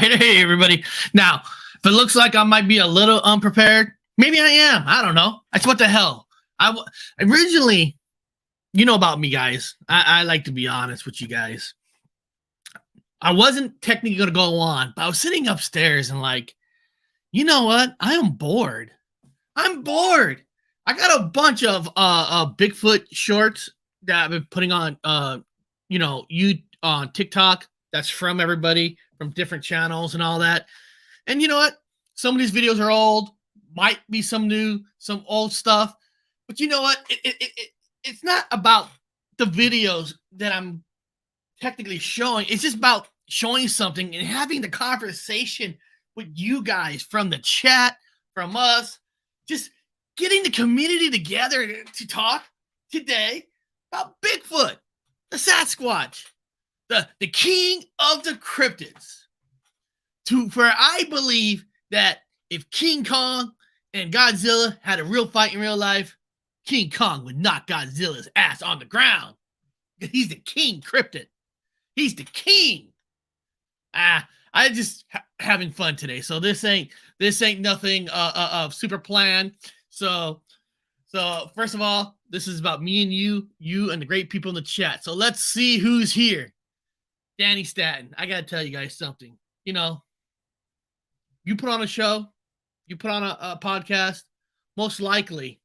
right, hey everybody. Now, if it looks like I might be a little unprepared, maybe I am. I don't know. That's what the hell. Originally, you know about me, guys. I like to be honest with you guys. I wasn't technically going to go on, but I was sitting upstairs and like, you know what? I am bored. I'm bored. I got a bunch of Bigfoot shorts that I've been putting on you on TikTok. That's from everybody from different channels and all that. And you know what? Some of these videos are old, might be some new, some old stuff. But you know what? It's not about the videos that I'm technically showing. It's just about showing something and having the conversation with you guys from the chat, from us, just getting the community together to talk today about Bigfoot, the Sasquatch, the king of the cryptids. Where I believe that if King Kong and Godzilla had a real fight in real life, King Kong would knock Godzilla's ass on the ground. He's the king cryptid. He's the king. I just having fun today. So this ain't nothing super planned. So first of all, this is about me and you and the great people in the chat. So let's see who's here. Danny Statton. I gotta tell you guys something. You know, you put on a show, you put on a podcast, most likely,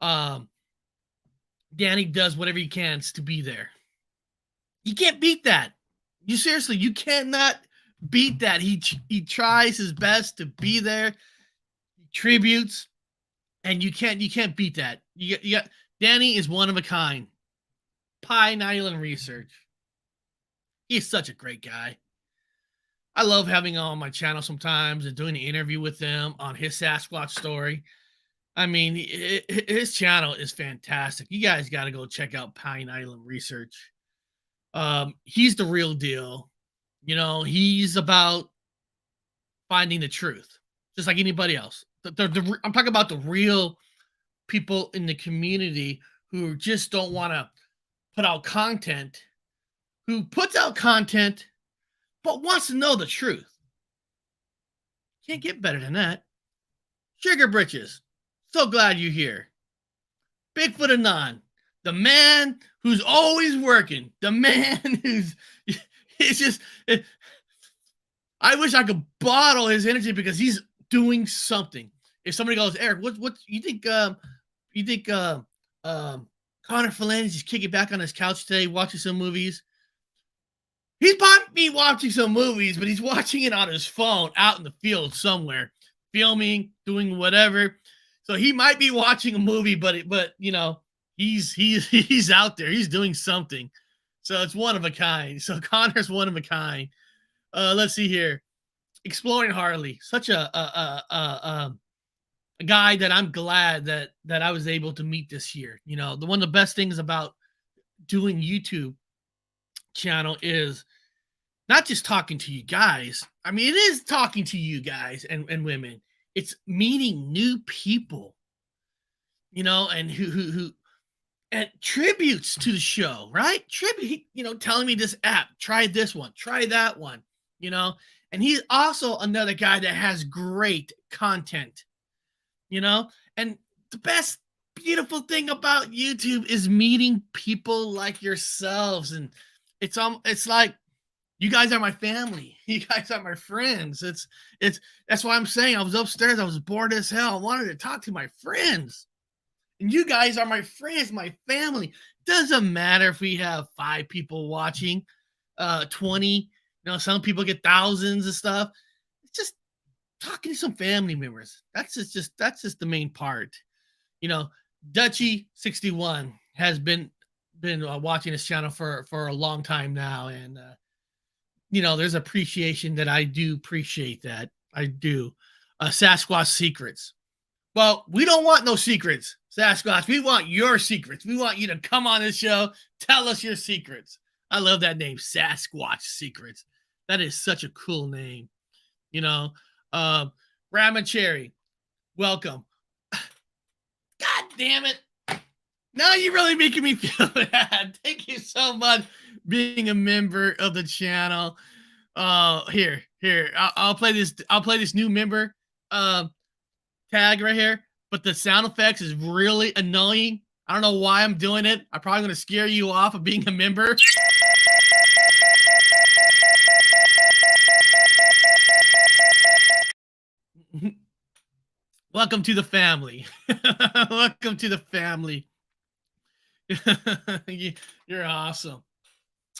Danny does whatever he can to be there. You can't beat that. You cannot beat that. He tries his best to be there. He tributes, and you can't beat that. You got Danny is one of a kind. Pine Island Research. He's such a great guy. I love having him on my channel sometimes and doing the interview with him on his Sasquatch story. I mean, his channel is fantastic. You guys got to go check out Pine Island Research. He's the real deal. You know, he's about finding the truth, just like anybody else. I'm talking about the real people in the community who just don't want to put out content, who puts out content, but wants to know the truth. Can't get better than that. Sugar Britches, so glad you're here. Bigfoot Anon, the man who's always working, the man who's, it's just, I wish I could bottle his energy because he's doing something. If somebody goes, Eric, what you think Connor Philandes is kicking back on his couch today, watching some movies? He's probably watching some movies, but he's watching it on his phone out in the field somewhere, filming, doing whatever. So he might be watching a movie, but you know, he's out there. He's doing something. So it's one of a kind. So Connor's one of a kind. Let's see here. Exploring Harley, such a guy that I'm glad that I was able to meet this year. You know, one of the best things about doing YouTube channel is not just talking to you guys. I mean, it is talking to you guys and women. It's meeting new people, you know, and who and tributes to the show, right? Tribute, you know, telling me this app, try this one, try that one, you know. And he's also another guy that has great content, you know. And the best beautiful thing about YouTube is meeting people like yourselves, and it's like you guys are my family. You guys are my friends. That's why I'm saying I was upstairs. I was bored as hell. I wanted to talk to my friends. And you guys are my friends, my family. Doesn't matter if we have 5 people watching, 20. You know, some people get thousands of stuff. It's just talking to some family members. That's just the main part. You know, Dutchy61 has been watching this channel for a long time now, and you know, there's appreciation that I do appreciate that. I do. Sasquatch Secrets. Well, we don't want no secrets, Sasquatch. We want your secrets. We want you to come on this show, tell us your secrets. I love that name, Sasquatch Secrets. That is such a cool name. You know, Ramen Cherry, welcome. God damn it. Now you're really making me feel bad. Thank you so much being a member of the channel. Here, Here, I'll play this. I'll play this new member um tag right here, but the sound effects is really annoying. I don't know why I'm doing it. I'm probably gonna scare you off of being a member. Welcome to the family. Welcome to the family. You're awesome.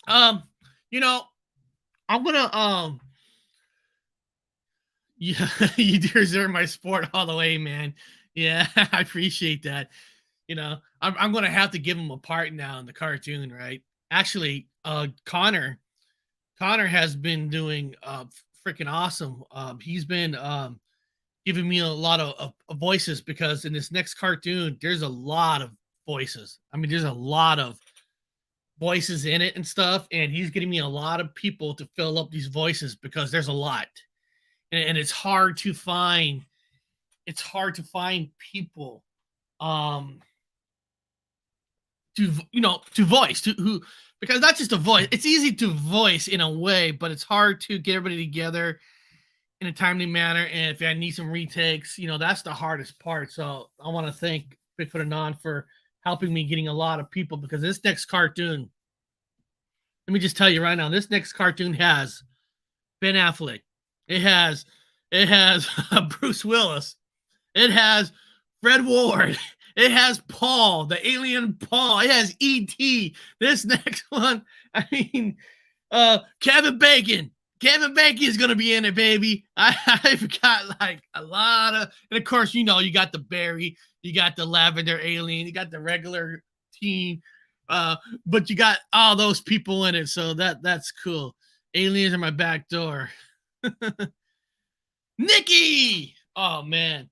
Um, you know, I'm gonna yeah, you deserve my support all the way, man. Yeah, I appreciate that. I'm gonna have to give him a part now in the cartoon, right? Actually, Connor has been doing freaking awesome. He's been giving me a lot of voices because in this next cartoon, there's a lot of voices. I mean, there's a lot of voices in it and stuff, and he's getting me a lot of people to fill up these voices because there's a lot, and it's hard to find. It's hard to find people um to voice to who because not just a voice. It's easy to voice in a way, but it's hard to get everybody together in a timely manner. And if I need some retakes, that's the hardest part. So I want to thank Bigfoot Anon for helping me getting a lot of people because this next cartoon, let me just tell you right now, this next cartoon has Ben Affleck. It has Bruce Willis. It has Fred Ward. It has Paul, the alien Paul. It has E.T. This next one, I mean, Kevin Bacon. Kevin Bacon is gonna be in it, baby. I've got like a lot of, and of course, you got the Barry, you got the Lavender Alien, you got the regular team, but you got all those people in it, so that's cool. Aliens are my back door. Nikki. Oh man,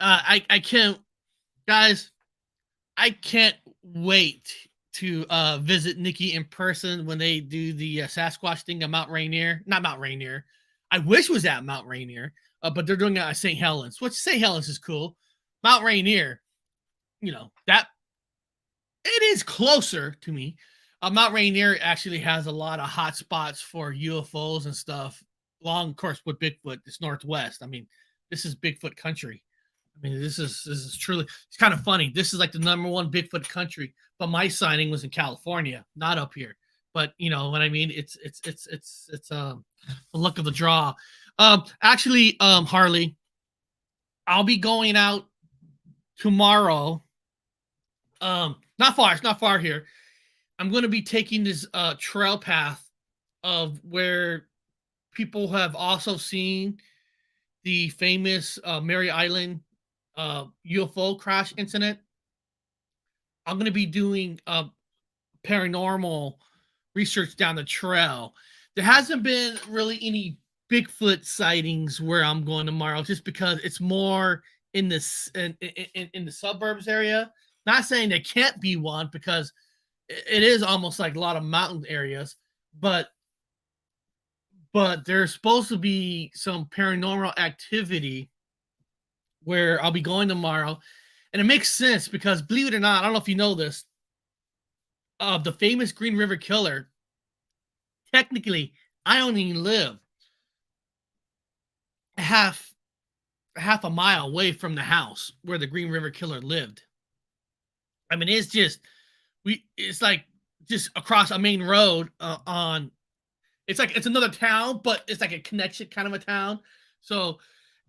I can't, guys. I can't wait to visit Nikki in person when they do the Sasquatch thing at Mount Rainier. Not Mount Rainier. I wish it was at Mount Rainier, but they're doing it at St. Helens, which St. Helens is cool. Mount Rainier, that it is closer to me. Mount Rainier actually has a lot of hot spots for UFOs and stuff. Along, of course, with Bigfoot, it's Northwest. I mean, this is Bigfoot country. I mean, this is truly, it's kind of funny. This is like the number one Bigfoot country, but my signing was in California, not up here. But you know what I mean? It's the luck of the draw. Actually, Harley, I'll be going out tomorrow. Not far. It's not far here. I'm going to be taking this trail path of where people have also seen the famous Mary Island UFO crash incident. I'm going to be doing paranormal research down the trail. There hasn't been really any Bigfoot sightings where I'm going tomorrow, just because it's more in this in the suburbs area. Not saying there can't be one, because it is almost like a lot of mountain areas, but there's supposed to be some paranormal activity where I'll be going tomorrow. And it makes sense because, believe it or not, I don't know if you know this, the famous Green River Killer, technically, I only live half a mile away from the house where the Green River Killer lived. I mean, it's like just across a main road on, it's like it's another town, but it's like a connection kind of a town. So,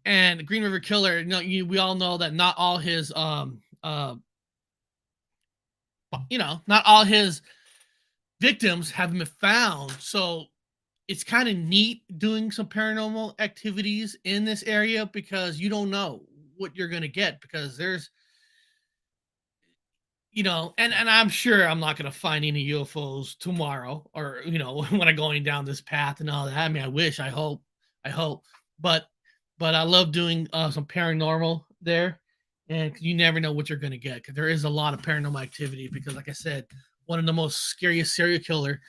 and the Green River Killer, we all know that not all his not all his victims have been found. So it's kind of neat doing some paranormal activities in this area, because you don't know what you're going to get, because there's, and I'm sure I'm not going to find any UFOs tomorrow, or, when I'm going down this path and all that. I mean, I hope, but I love doing some paranormal there, and you never know what you're going to get, because there is a lot of paranormal activity, because like I said, one of the most scariest serial killer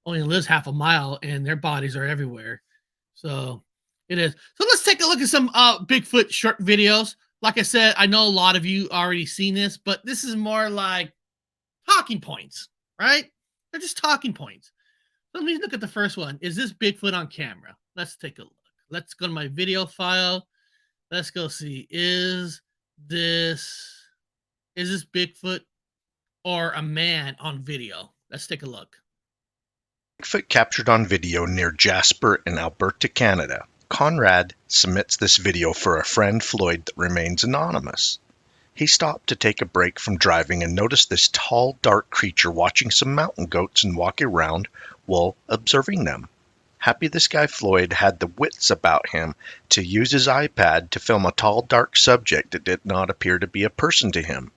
only lives half a mile, and their bodies are everywhere. So it is. So let's take a look at some Bigfoot short videos. Like I said, I know a lot of you already seen this, but this is more like talking points, right? They're just talking points. So let me look at the first one. Is this Bigfoot on camera? Let's take a look. Let's go to my video file. Let's go see. This is this Bigfoot or a man on video? Let's take a look. Bigfoot captured on video near Jasper in Alberta, Canada. Conrad submits this video for a friend, Floyd, that remains anonymous. He stopped to take a break from driving and noticed this tall, dark creature watching some mountain goats and walking around while observing them. Happy this guy Floyd had the wits about him to use his iPad to film a tall, dark subject that did not appear to be a person to him.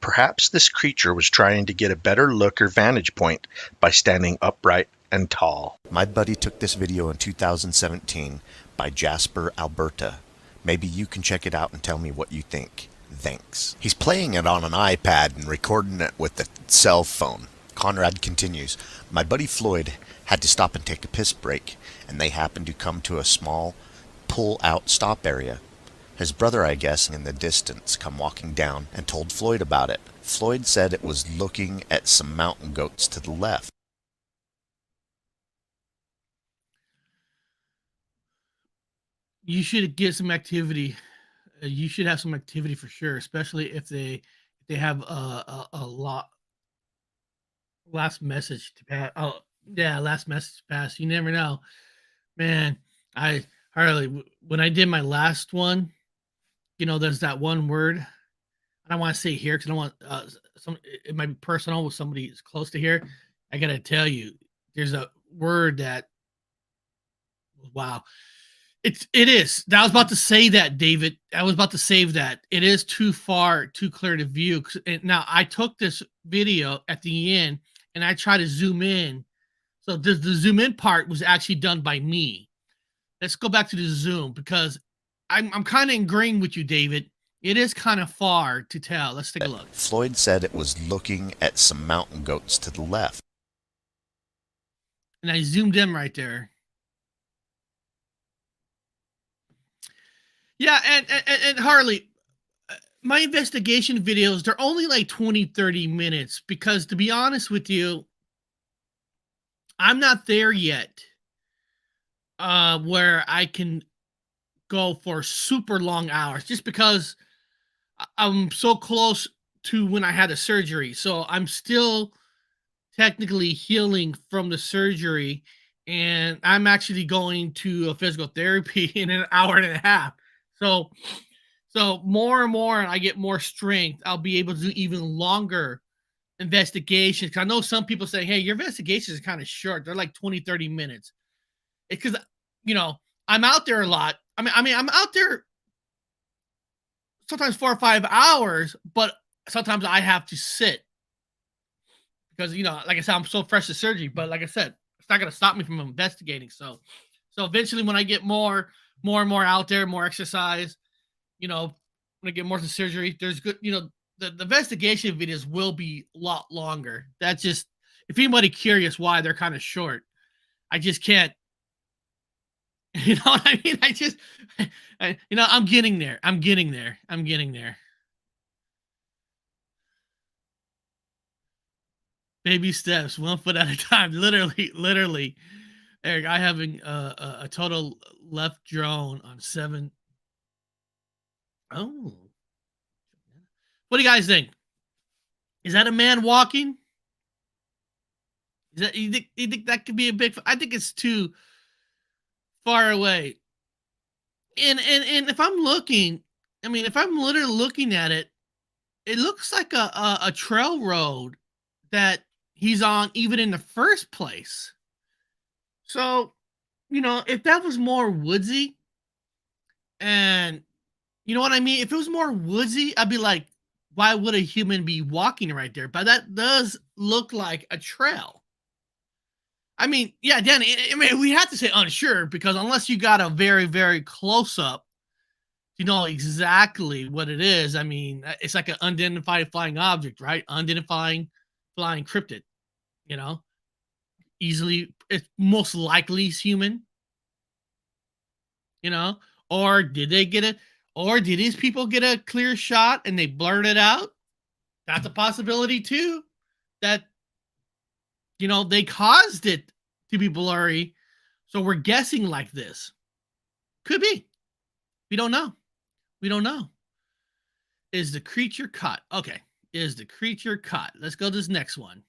Perhaps this creature was trying to get a better look or vantage point by standing upright and tall. My buddy took this video in 2017 by Jasper, Alberta. Maybe you can check it out and tell me what you think. Thanks. He's playing it on an iPad and recording it with a cell phone. Conrad continues, my buddy Floyd had to stop and take a piss break, and they happened to come to a small pull-out stop area. His brother, I guess, in the distance, come walking down and told Floyd about it. Floyd said it was looking at some mountain goats to the left. You should get some activity. You should have some activity for sure, especially if they have a lot last message to pass. Oh yeah, last message to pass. You never know, man. Harley, when I did my last one, there's that one word. I don't want to say here because I don't want it might be personal with somebody who's close to here. I gotta tell you, there's a word that, wow. It is. I was about to say that, David. I was about to save that. It is too far, too clear to view. Now, I took this video at the end, and I tried to zoom in. So the zoom in part was actually done by me. Let's go back to the zoom because I'm kind of agreeing with you, David. It is kind of far to tell. Let's take a look. Floyd said it was looking at some mountain goats to the left. And I zoomed in right there. Yeah, and Harley, my investigation videos, they're only like 20, 30 minutes because, to be honest with you, I'm not there yet where I can go for super long hours just because I'm so close to when I had the surgery. So I'm still technically healing from the surgery, and I'm actually going to a physical therapy in an hour and a half. So more and more I get more strength, I'll be able to do even longer investigations. Cause I know some people say, hey, your investigations are kind of short. They're like 20, 30 minutes. It's because, I'm out there a lot. I mean, I'm out there sometimes 4 or 5 hours, but sometimes I have to sit because, like I said, I'm so fresh to surgery, but like I said, it's not going to stop me from investigating. So eventually when I get more and more out there, more exercise, when I get more to surgery, there's good, the investigation videos will be a lot longer. That's just, if anybody curious why they're kind of short, I just can't, you know what I mean? I'm getting there. I'm getting there. Baby steps, 1 foot at a time. Literally. Eric, I having a total left drone on 7. Oh, what do you guys think? Is that a man walking? Is that you think that could be a big? I think it's too far away. And if I'm looking, if I'm literally looking at it, it looks like a trail road that he's on even in the first place. So, if that was more woodsy, and you know what I mean? If it was more woodsy, I'd be like, why would a human be walking right there? But that does look like a trail. Yeah, Danny, we have to say unsure because unless you got a very, very close up, you know exactly what it is. It's like an unidentified flying object, right? Unidentified flying cryptid, easily, it's most likely human, or did they get it? Or did these people get a clear shot and they blurred it out? That's a possibility too. That, they caused it to be blurry. So we're guessing like this. Could be. We don't know. We don't know. Is the creature caught? Okay. Is the creature caught? Let's go to this next one.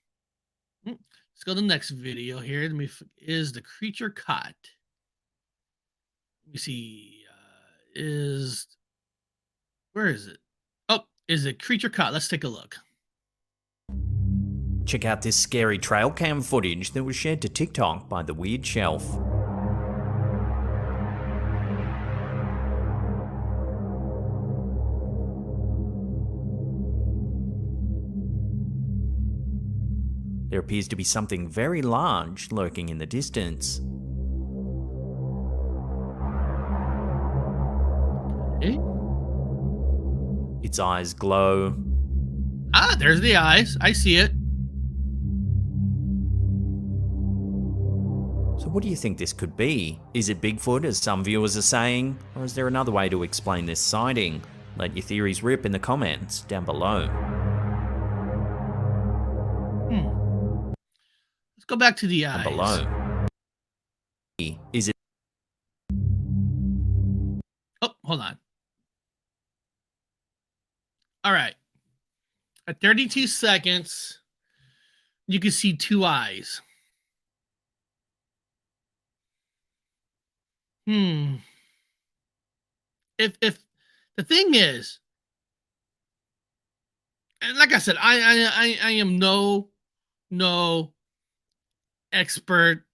Let's go to the next video here. Is the creature caught? Let me see. Where is it? Oh, is the creature caught? Let's take a look. Check out this scary trail cam footage that was shared to TikTok by The Weird Shelf. There appears to be something very large lurking in the distance. Okay. Its eyes glow. Ah, there's the eyes. I see it. So what do you think this could be? Is it Bigfoot, as some viewers are saying? Or is there another way to explain this sighting? Let your theories rip in the comments down below. Let's go back to the eyes. Down below. Is it... Oh, hold on. All right. At 32 seconds, you can see two eyes. If the thing is, and like I said, I am no expert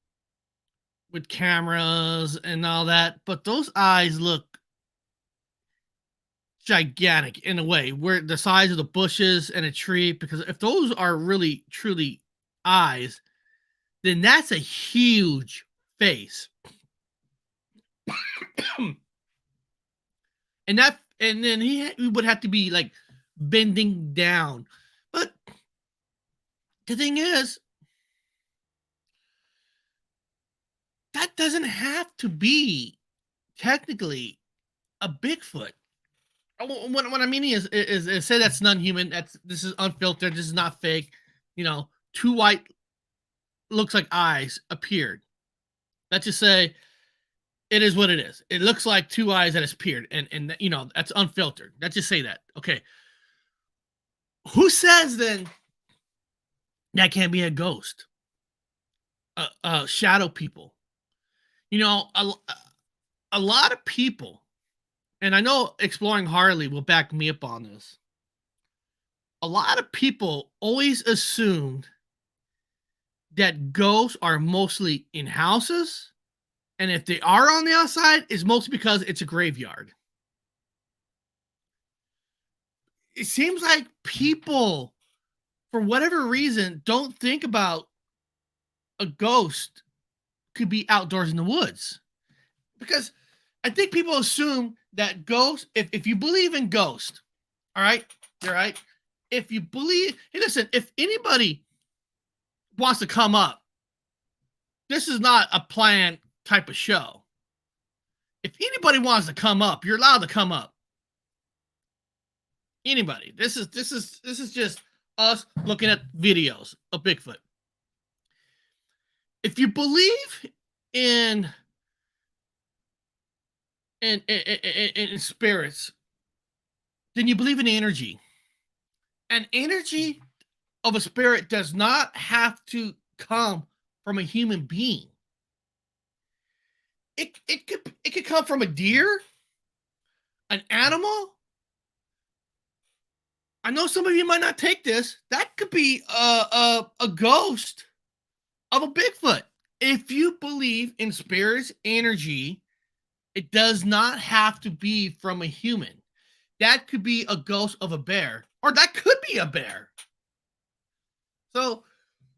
with cameras and all that, but those eyes look gigantic in a way, where the size of the bushes and a tree, because if those are really truly eyes, then that's a huge face. and then he would have to be like bending down. But the thing is, that doesn't have to be technically a Bigfoot. What I mean is say that's non-human. This is unfiltered. This is not fake. You know, two white looks like eyes appeared. Let's just say it is what it is. It looks like two eyes that has appeared, and you know that's unfiltered. Let's just say that. Okay. Who says then that can't be a ghost? Shadow people. You know, a lot of people, and I know Exploring Harley will back me up on this. A lot of people always assumed that ghosts are mostly in houses, and if they are on the outside, it's mostly because it's a graveyard. It seems like people, for whatever reason, don't think about a ghost could be outdoors in the woods. Because I think people assume that ghosts, if you believe in ghosts, all right, you're right. If you believe, hey, listen, if anybody wants to come up, this is not a planned type of show. If anybody wants to come up, you're allowed to come up. Anybody. This is just us looking at videos of Bigfoot. If you believe in spirits, then you believe in energy. And energy of a spirit does not have to come from a human being. It could come from a deer, an animal. I know some of you might not take this. That could be a ghost of a Bigfoot. If you believe in spirits, energy, it does not have to be from a human. That could be a ghost of a bear, or that could be a bear. So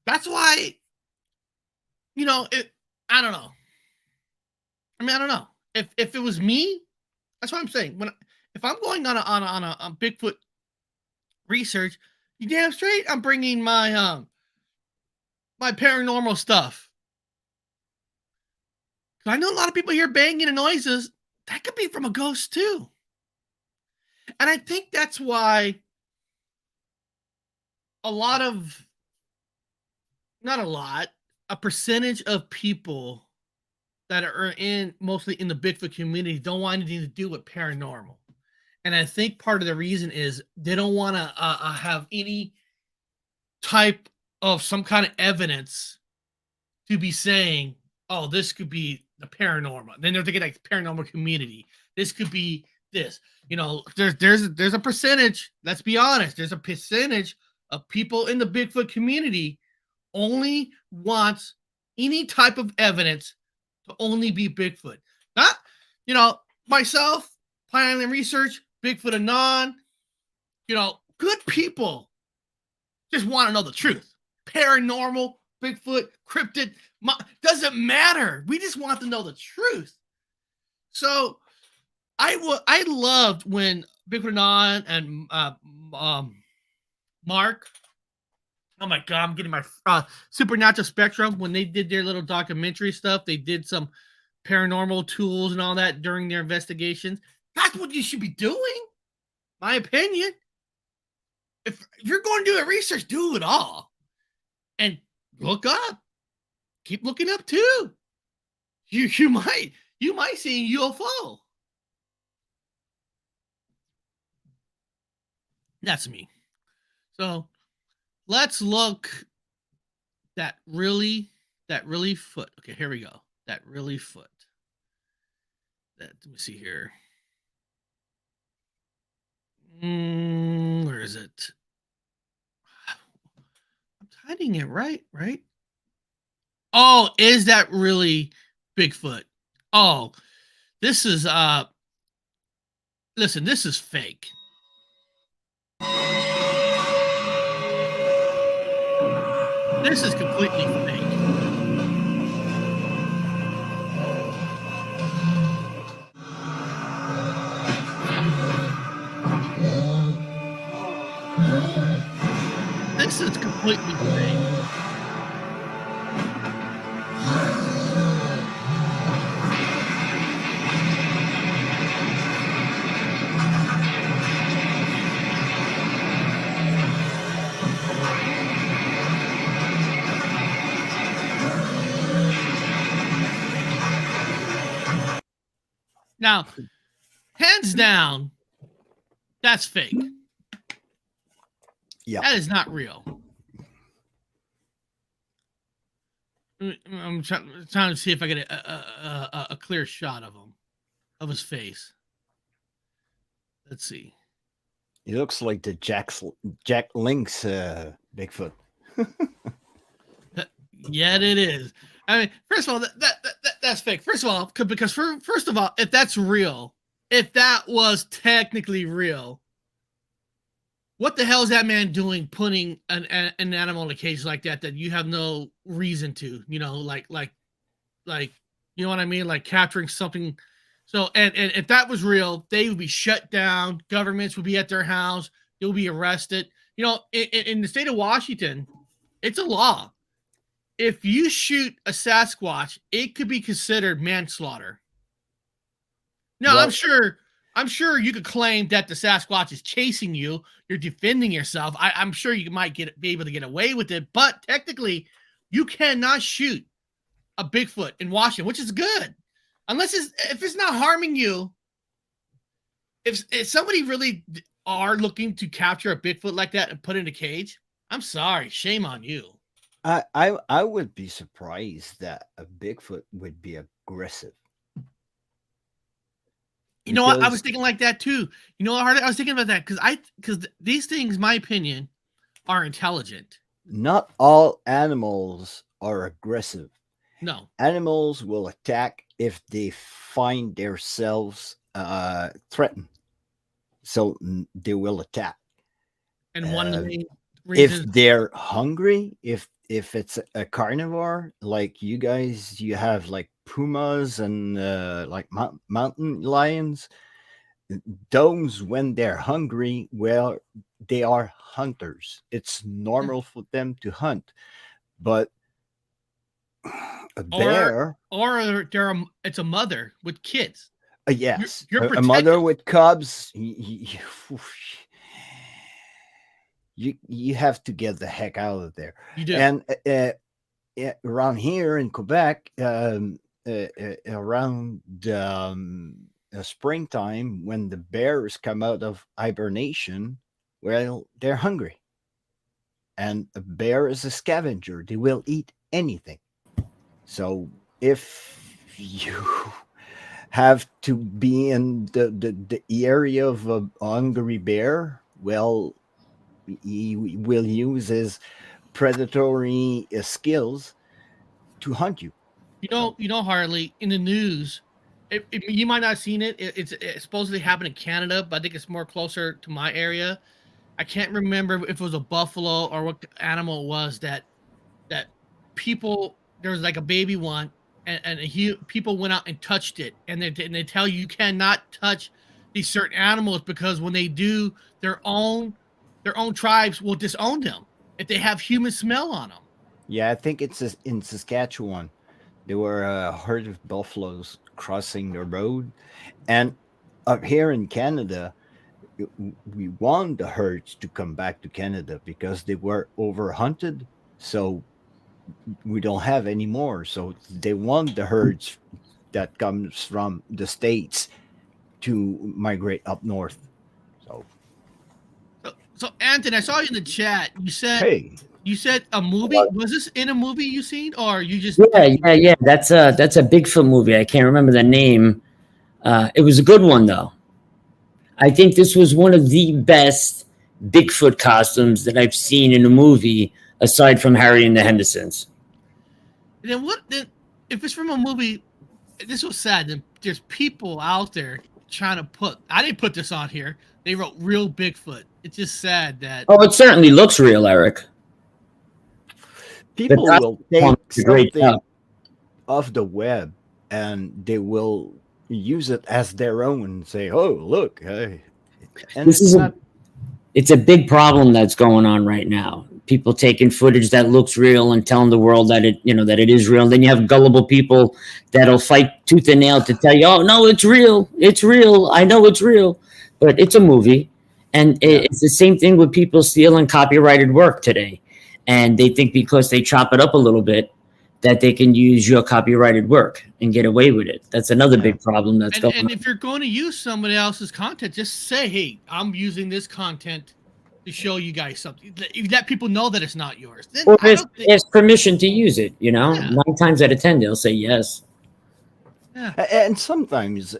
that's why, you know, I don't know. I mean, I don't know. If it was me, that's what I'm saying. If I'm going on a Bigfoot research, you damn straight I'm bringing my my paranormal stuff. I know a lot of people hear banging and noises. That could be from a ghost too. And I think that's why a percentage of people that are mostly in the Bigfoot community don't want anything to do with paranormal. And I think part of the reason is they don't want to have any type of some kind of evidence to be saying, oh, this could be the paranormal. Then they're thinking like paranormal community. This could be this. There's a percentage, let's be honest, there's a percentage of people in the Bigfoot community only wants any type of evidence to only be Bigfoot. Not, myself, planning and research, Bigfoot Anon, good people just want to know the truth. Paranormal, Bigfoot, cryptid, doesn't matter. We just want to know the truth. So I loved when Bigfoot Anon and Mark, oh my God, I'm getting my Supernatural Spectrum, when they did their little documentary stuff, they did some paranormal tools and all that during their investigations. That's what you should be doing, my opinion. If you're going to do a research, do it all. And look up. Keep looking up too. You might see a UFO. That's me. So let's look that really foot. Okay, here we go. That really foot. Let me see here. Where is it? I'm hiding it right. Oh, is that really Bigfoot? Oh, this is listen, this is fake. This is completely fake. This is completely fake. Now, hands down, that's fake. Yeah. That is not real. I'm trying to see if I get a clear shot of him, of his face. Let's see. He looks like the Jack Link's Bigfoot. Yeah, it is. I mean, first of all, that's fake. First of all, because first of all, if that's real, if that was technically real, what the hell is that man doing putting an animal in a cage like that you have no reason to, like, you know what I mean? Like capturing something. So, and if that was real, they would be shut down. Governments would be at their house. They'll be arrested. In the state of Washington, it's a law. If you shoot a Sasquatch, it could be considered manslaughter. Now, Well, I'm sure you could claim that the Sasquatch is chasing you. You're defending yourself. I'm sure you might be able to get away with it, but technically, you cannot shoot a Bigfoot in Washington, which is good, unless if it's not harming you. If somebody really are looking to capture a Bigfoot like that and put it in a cage, I'm sorry, shame on you. I would be surprised that a Bigfoot would be aggressive. You know what? I was thinking like that too. You know what, Hardy? I was thinking about that because these things, my opinion, are intelligent. Not all animals are aggressive. No. Animals will attack if they find themselves threatened. So they will attack. And one of the main if reasons, they're hungry, if it's a carnivore, like you guys, you have like pumas and like mountain lions. Those, when they're hungry, well, they are hunters. It's normal for them to hunt, but a bear, or it's a mother with kids. Yes, You're a mother with cubs. You have to get the heck out of there. You do. And around here in Quebec, around springtime when the bears come out of hibernation. Well, they're hungry, and a bear is a scavenger. They will eat anything. So if you have to be in the area of a hungry bear, well, he will use his predatory skills to hunt you. Harley, in the news, you might not have seen it. It's supposedly happened in Canada, but I think it's more closer to my area. I can't remember if it was a buffalo or what animal it was that people, there was like a baby one, and people went out and touched it, and they tell you cannot touch these certain animals because when they do, their own tribes will disown them if they have human smell on them. Yeah, I think it's in Saskatchewan. There were a herd of buffaloes crossing the road, and up here in Canada, we want the herds to come back to Canada because they were overhunted. So we don't have any more. So they want the herds that comes from the States to migrate up north. So Anthony, I saw you in the chat. Hey, You said a movie. Was this in a movie you seen, or you just? Yeah. That's a Bigfoot movie. I can't remember the name. It was a good one though. I think this was one of the best Bigfoot costumes that I've seen in a movie, aside from Harry and the Hendersons. And then what? Then if it's from a movie, this was sad. Then there's people out there trying to put. I didn't put this on here. They wrote "real Bigfoot." It's just sad that. Oh, it certainly looks real, Eric. people But will that's take a great something job. off the web and they will use it as their own and say, "Oh, look," and This it's is not. It's a big problem that's going on right now. People taking footage that looks real and telling the world that it is real. Then you have gullible people that'll fight tooth and nail to tell you, "Oh no, it's real. It's real. I know it's real," but it's a movie, and it's the same thing with people stealing copyrighted work today, and they think because they chop it up a little bit that they can use your copyrighted work and get away with it. That's another big problem that's going And on. if you're going to use somebody else's content, just say, "Hey, I'm using this content to show you guys something." You let people know that it's not yours. Then Or I don't think. ask permission to use it. Yeah. 9 times out of 10 they'll say yes. Yeah. And sometimes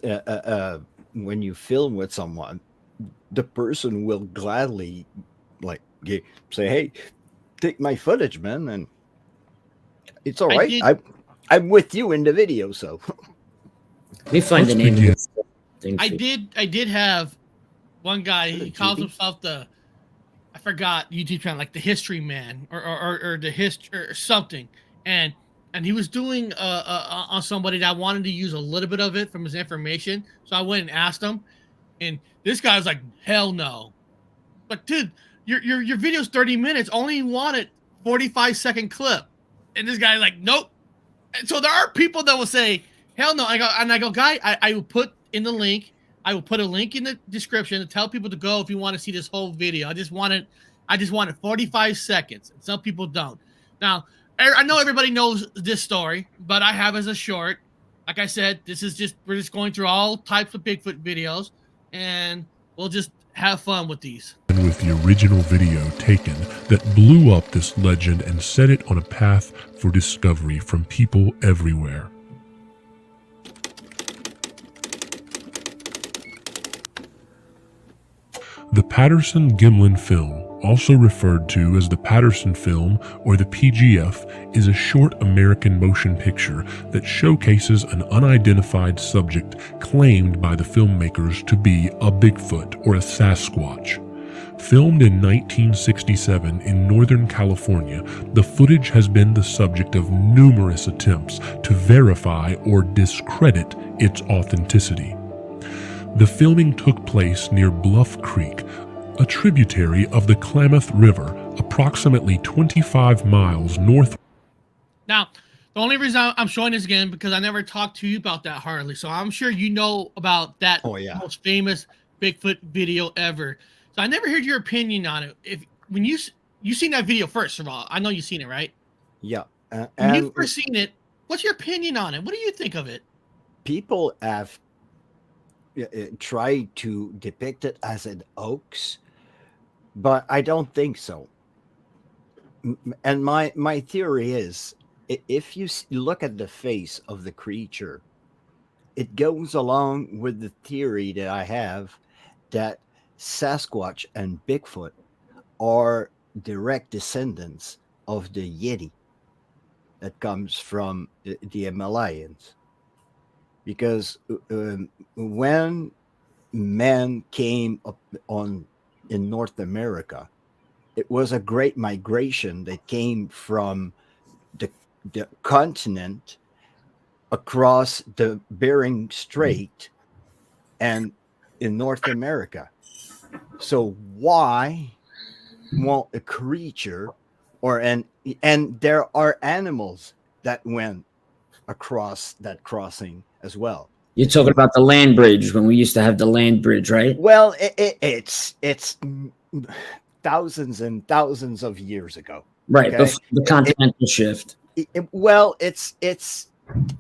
when you film with someone, the person will gladly say, "Hey, take my footage, man," and it's all I right. did- I'm with you in the video, so We find the name of this thing. I did have one guy. He calls himself I forgot YouTube channel, like the History Man or the history or something, and he was doing on somebody that wanted to use a little bit of it from his information. So I went and asked him, and this guy was like, "Hell no!" But dude, your video's 30 minutes. Only wanted 45-second clip, and this guy's like, "Nope." And so there are people that will say, "Hell no!" I go, "Guy, I will put in the link. I will put a link in the description to tell people to go if you want to see this whole video. I just wanted 45 seconds. And some people don't. Now, I know everybody knows this story, but I have as a short. Like I said, we're just going through all types of Bigfoot videos, and we'll just have fun with these. And with the original video taken that blew up this legend and set it on a path for discovery from people everywhere. The Patterson-Gimlin film, also referred to as the Patterson film or the PGF, is a short American motion picture that showcases an unidentified subject claimed by the filmmakers to be a Bigfoot or a Sasquatch. Filmed in 1967 in Northern California, the footage has been the subject of numerous attempts to verify or discredit its authenticity. The filming took place near Bluff Creek, a tributary of the Klamath River, approximately 25 miles north. Now, the only reason I'm showing this again because I never talked to you about that, Harley. So I'm sure you know about that most famous Bigfoot video ever. So I never heard your opinion on it. When you seen that video first of all, I know you've seen it, right? yeah. When you first seen it, What's your opinion on it? What do you think of it? People have tried to depict it as an hoax, but I don't think so. And my theory is, if you look at the face of the creature, it goes along with the theory that I have that Sasquatch and Bigfoot are direct descendants of the Yeti that comes from the Himalayas. Because when men came up in North America, it was a great migration that came from the continent across the Bering Strait and in North America. So why won't a creature and there are animals that went across that crossing as well. You're talking about the land bridge when we used to have the land bridge, right? Well, it's thousands and thousands of years ago. Right, Okay? the continental shift. Well, it's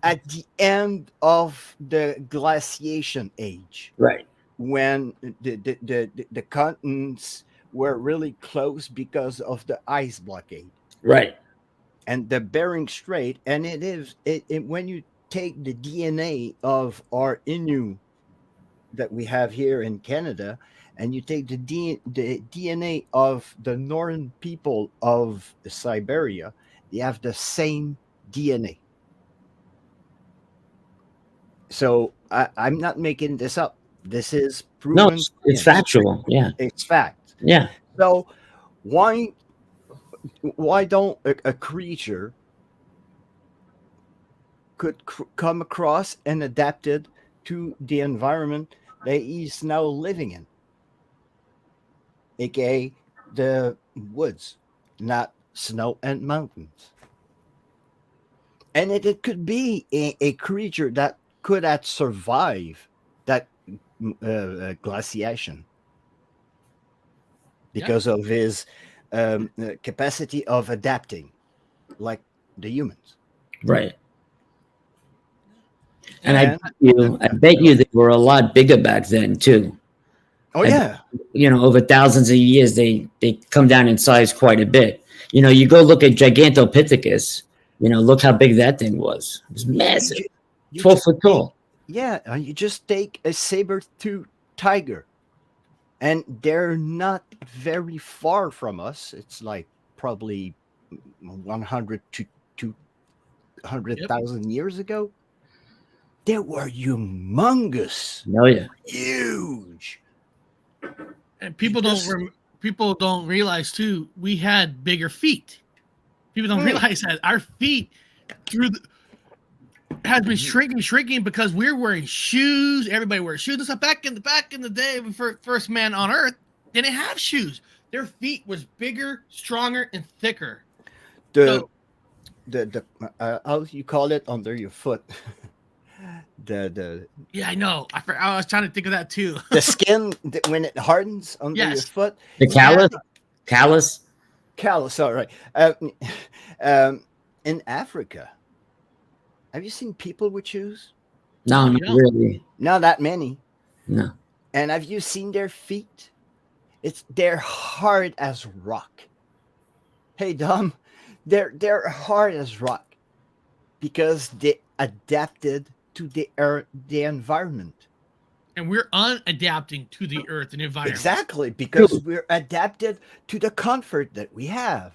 at the end of the glaciation age, Right. when the continents were really close because of the ice blockade. Right. And the Bering Strait, and when you take the DNA of our Innu that we have here in Canada, and you take the DNA of the northern people of Siberia, they have the same DNA. So I'm not making this up. This is proven. No, it's factual. Yeah. It's fact. Yeah. So why don't a creature could come across and adapted to the environment that he's now living in, aka the woods, not snow and mountains? And it could be a creature that could have survived that glaciation because of his capacity of adapting, like the humans. Right. And I bet you they were a lot bigger back then too. Oh, yeah. Over thousands of years, they come down in size quite a bit. You go look at Gigantopithecus. Look how big that thing was. It was massive. 12 foot tall. Yeah, you just take a saber-toothed tiger, and they're not very far from us. It's like probably 100 to 200,000 years ago. They were humongous. Oh, yeah. Huge. And people don't realize too, we had bigger feet. People don't realize that our feet has been shrinking because we're wearing shoes. Everybody wears shoes. And stuff. Back in the day, when first man on Earth didn't have shoes. Their feet was bigger, stronger, and thicker. How you call it under your foot? Yeah, I know. I was trying to think of that too. The skin when it hardens under your foot. The callus. Callus. All right. In Africa, have you seen people with shoes? No, not really. Not that many. No. And have you seen their feet? They're hard as rock. Hey, Dom, they're hard as rock because they adapted to the environment. And we're unadapting to the earth and environment. Exactly, because we're adapted to the comfort that we have.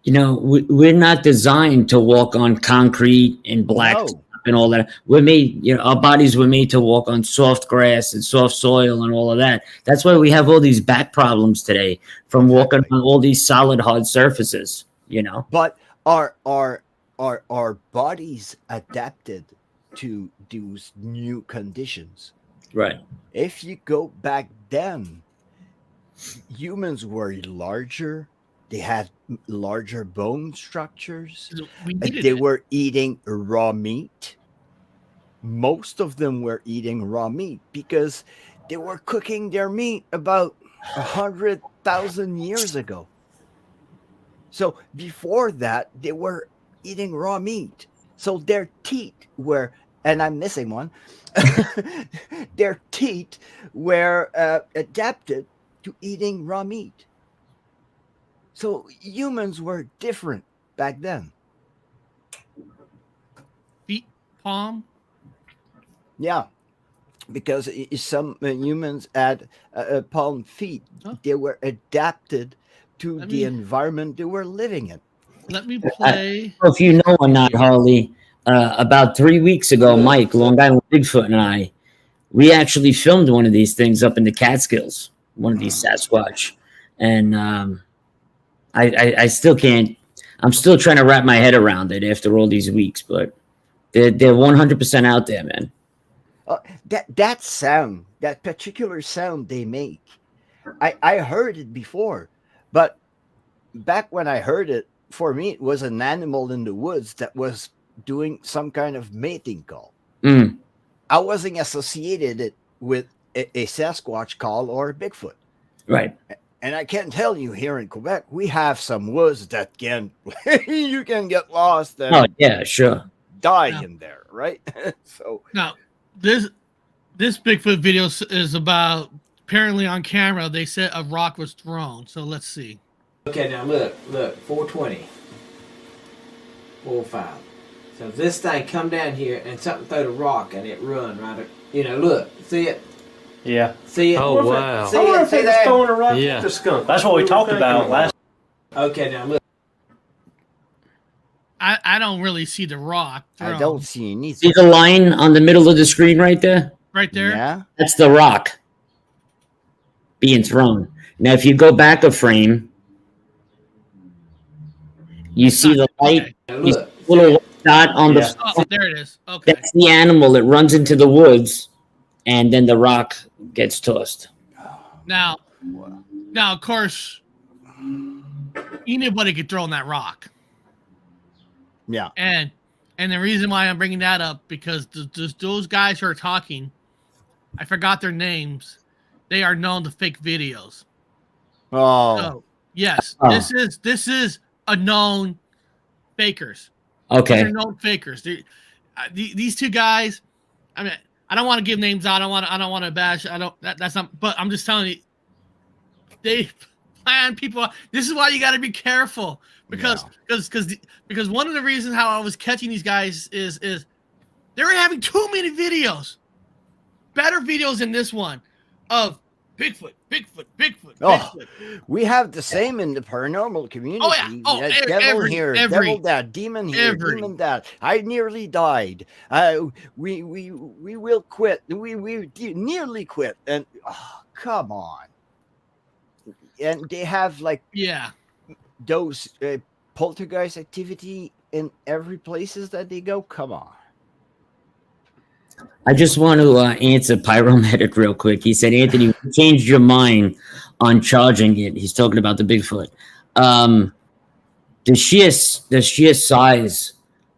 We're not designed to walk on concrete and black and all that. We're made, our bodies were made to walk on soft grass and soft soil and all of that. That's why we have all these back problems today from walking on all these solid, hard surfaces, But our bodies adapted to those new conditions. Right. If you go back then, humans were larger. They had larger bone structures. They were eating raw meat. Most of them were eating raw meat because they were cooking their meat about 100,000 years ago. So before that, they were eating raw meat. So their teeth were, and I'm missing one, their teeth were adapted to eating raw meat. So humans were different back then. Feet, palm. Yeah, because some humans had palm feet. Oh. They were adapted to Let the me- environment they were living in. Let me play. If you know or not, Harley, about 3 weeks ago, Mike, Long Island Bigfoot, and I, we actually filmed one of these things up in the Catskills, one of these Sasquatch. And I still can't, I'm still trying to wrap my head around it after all these weeks, but they're 100% out there, man. That sound, that particular sound they make, I heard it before, but back when I heard it, for me, it was an animal in the woods that was doing some kind of mating call. Mm. I wasn't associated it with a Sasquatch call or a Bigfoot. Right. And I can tell you here in Quebec, we have some woods that can, you can get lost and Oh, yeah, sure. die Yeah. in there, right? So Now, this Bigfoot video is about, apparently on camera, they said a rock was thrown. So let's see. Okay, now look, 420, 45. So if this thing come down here and something throw the rock and it run right, look, see it? Yeah. See it? Oh, wow. See it? See that? throwing a rock Yeah. at the skunk. That's what we talked about last. Okay, now look. I don't really see the rock. I thrown. don't see anything. See the line on the middle of the screen right there? Right there. Yeah. That's the rock being thrown. Now, if you go back a frame, you see the light, Okay. Now you see look. the little dot on Yeah. the Oh, there it is. Okay. That's the animal that runs into the woods, and then the rock gets tossed. Now, of course, anybody could throw in that rock. Yeah. And the reason why I'm bringing that up, because those guys who are talking, I forgot their names. They are known to fake videos. Oh, So yes, Oh. this is a known fakers. Okay. They're known fakers. These two guys. I mean, I don't want to give names out. I don't want to bash. That's not. But I'm just telling you, they plan people. This is why you got to be careful because one of the reasons how I was catching these guys is they were having too many videos, better videos than this one of Bigfoot. Oh, we have the same in the paranormal community. Oh, yeah. Oh, devil every- here, every- devil that, demon here, every- demon that. I nearly died. We will quit. We nearly quit. And come on. And they have like Yeah. those poltergeist activity in every places that they go. Come on. I just want to answer Pyromedic real quick. He said, Anthony, you changed your mind on charging it. He's talking about the Bigfoot. The sheer size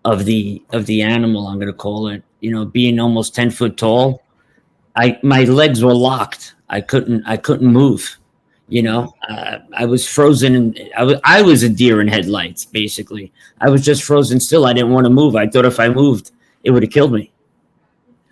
of the animal, I'm going to call it, being almost 10 foot tall. My legs were locked. I couldn't move. I was frozen. I was a deer in headlights, basically. I was just frozen still. I didn't want to move. I thought if I moved, it would have killed me.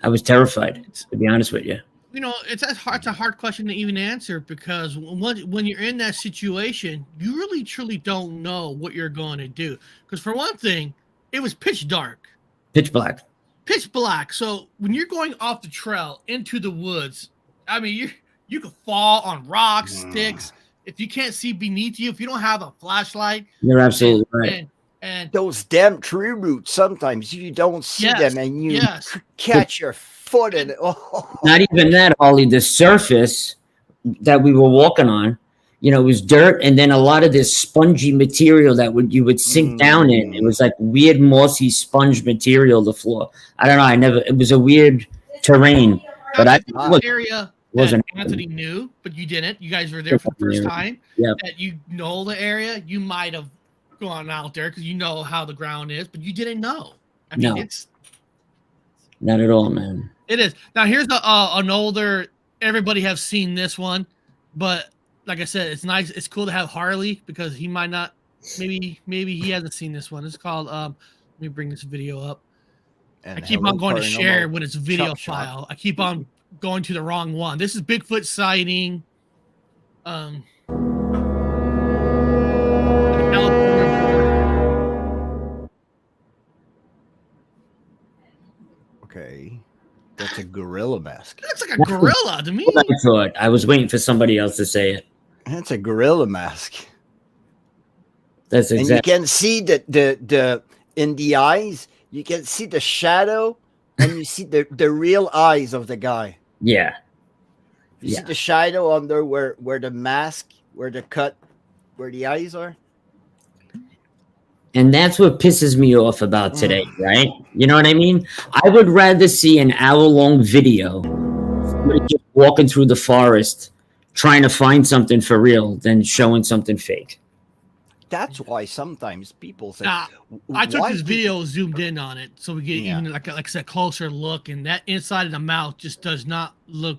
I was terrified, to be honest with you. It's a hard question to even answer because when you're in that situation, you really truly don't know what you're going to do. Because for one thing, it was pitch dark, Pitch black. pitch black. So when you're going off the trail into the woods, I mean, you could fall on rocks, sticks. If you can't see beneath you, if you don't have a flashlight, You're absolutely right. and Those damn tree roots, sometimes you don't see them and you catch your foot in it. Oh. Not even that, Ollie. The surface that we were walking on, was dirt, and then a lot of this spongy material that you would sink down in. It was like weird mossy sponge material. The floor. I don't know. It was a weird terrain, but area wasn't that Anthony knew, but you didn't. You guys were there for the first time. Yep. That you know the area. You might have gone out there because you know how the ground is, but you didn't know. I mean, No. it's Not at all, man. It is. Now here's an older. Everybody have seen this one, but like I said, it's nice. It's cool to have Harley because he might not. Maybe he hasn't seen this one. It's called me bring this video up. And I keep hello, on going to share Paranormal when it's video Chop Shop. file. I keep on going to the wrong one. This is Bigfoot sighting. Okay, that's a gorilla mask. Looks like a gorilla to me. What I thought. I was waiting for somebody else to say it. That's a gorilla mask. That's And you exactly. can see the in the eyes, you can see the shadow, and you see the real eyes of the guy. Yeah. You Yeah. see the shadow under where the mask, where the cut, where the eyes are. And that's what pisses me off about today, right? You know what I mean? I would rather see an hour-long video somebody just walking through the forest trying to find something for real than showing something fake. That's why sometimes people say, I took "Why this do- video, zoomed in on it, so we get Yeah. even like I said, closer look, and that inside of the mouth just does not look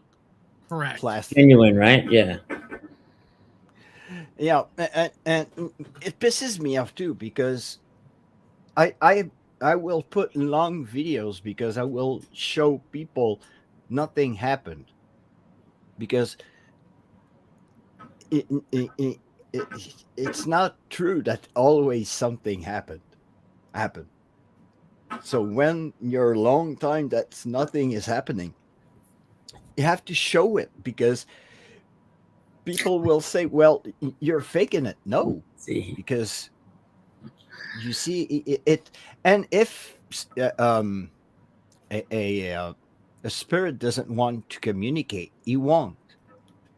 correct. plastic." Genuine, right? Yeah. Yeah, and it pisses me off too because I will put long videos because I will show people nothing happened because it's not true that always something happened. So when you're a long time that's nothing is happening, you have to show it because people will say, "Well, you're faking it." No, See. because you see it, and if a spirit doesn't want to communicate, he won't.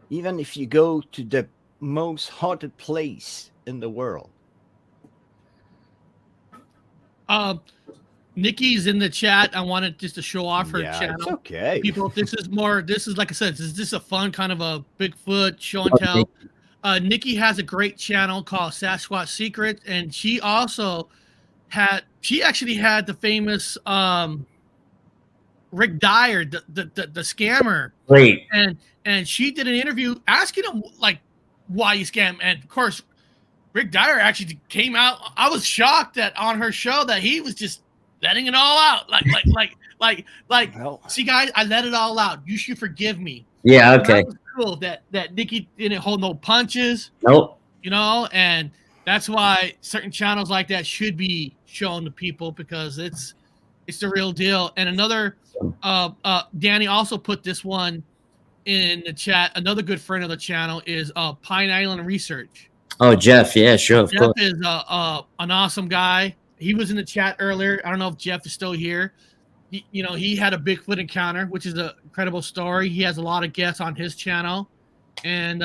Even if you go to the most haunted place in the world. Nikki's in the chat. I wanted just to show off her Yeah, channel. it's okay. People, this is like I said, this is just a fun kind of a Bigfoot show and tell. Nikki has a great channel called Sasquatch Secrets, and she actually had the famous Rick Dyer, the scammer. Great. And she did an interview asking him like why he scammed. And of course, Rick Dyer actually came out. I was shocked that on her show that he was just letting it all out. Well, see guys, I let it all out. You should forgive me. Yeah, okay. That was cool that Nikki didn't hold no punches, Nope. you know, and that's why certain channels like that should be shown to people because it's the real deal. And another Danny also put this one in the chat. Another good friend of the channel is Pine Island Research. Oh, Jeff. Yeah, sure. Of Jeff course. is an awesome guy. He was in the chat earlier. I don't know if Jeff is still here. He had a Bigfoot encounter, which is an incredible story. He has a lot of guests on his channel. And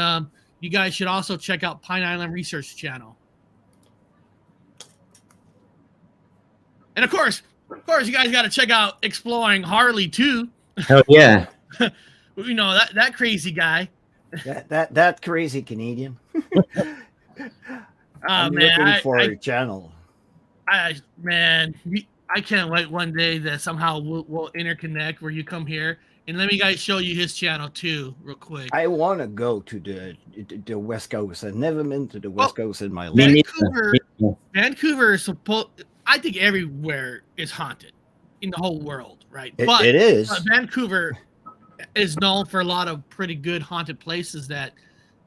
you guys should also check out Pine Island Research channel. And of course, you guys got to check out Exploring Harley too. Hell yeah. You know, that crazy guy. that crazy Canadian. I'm looking for a channel. I can't wait one day that somehow we'll interconnect where you come here and let me guys show you his channel too, real quick. I want to go to the West Coast. I've never been to the West Coast in my life. Vancouver is I think everywhere is haunted in the whole world, right? It is. Vancouver is known for a lot of pretty good haunted places that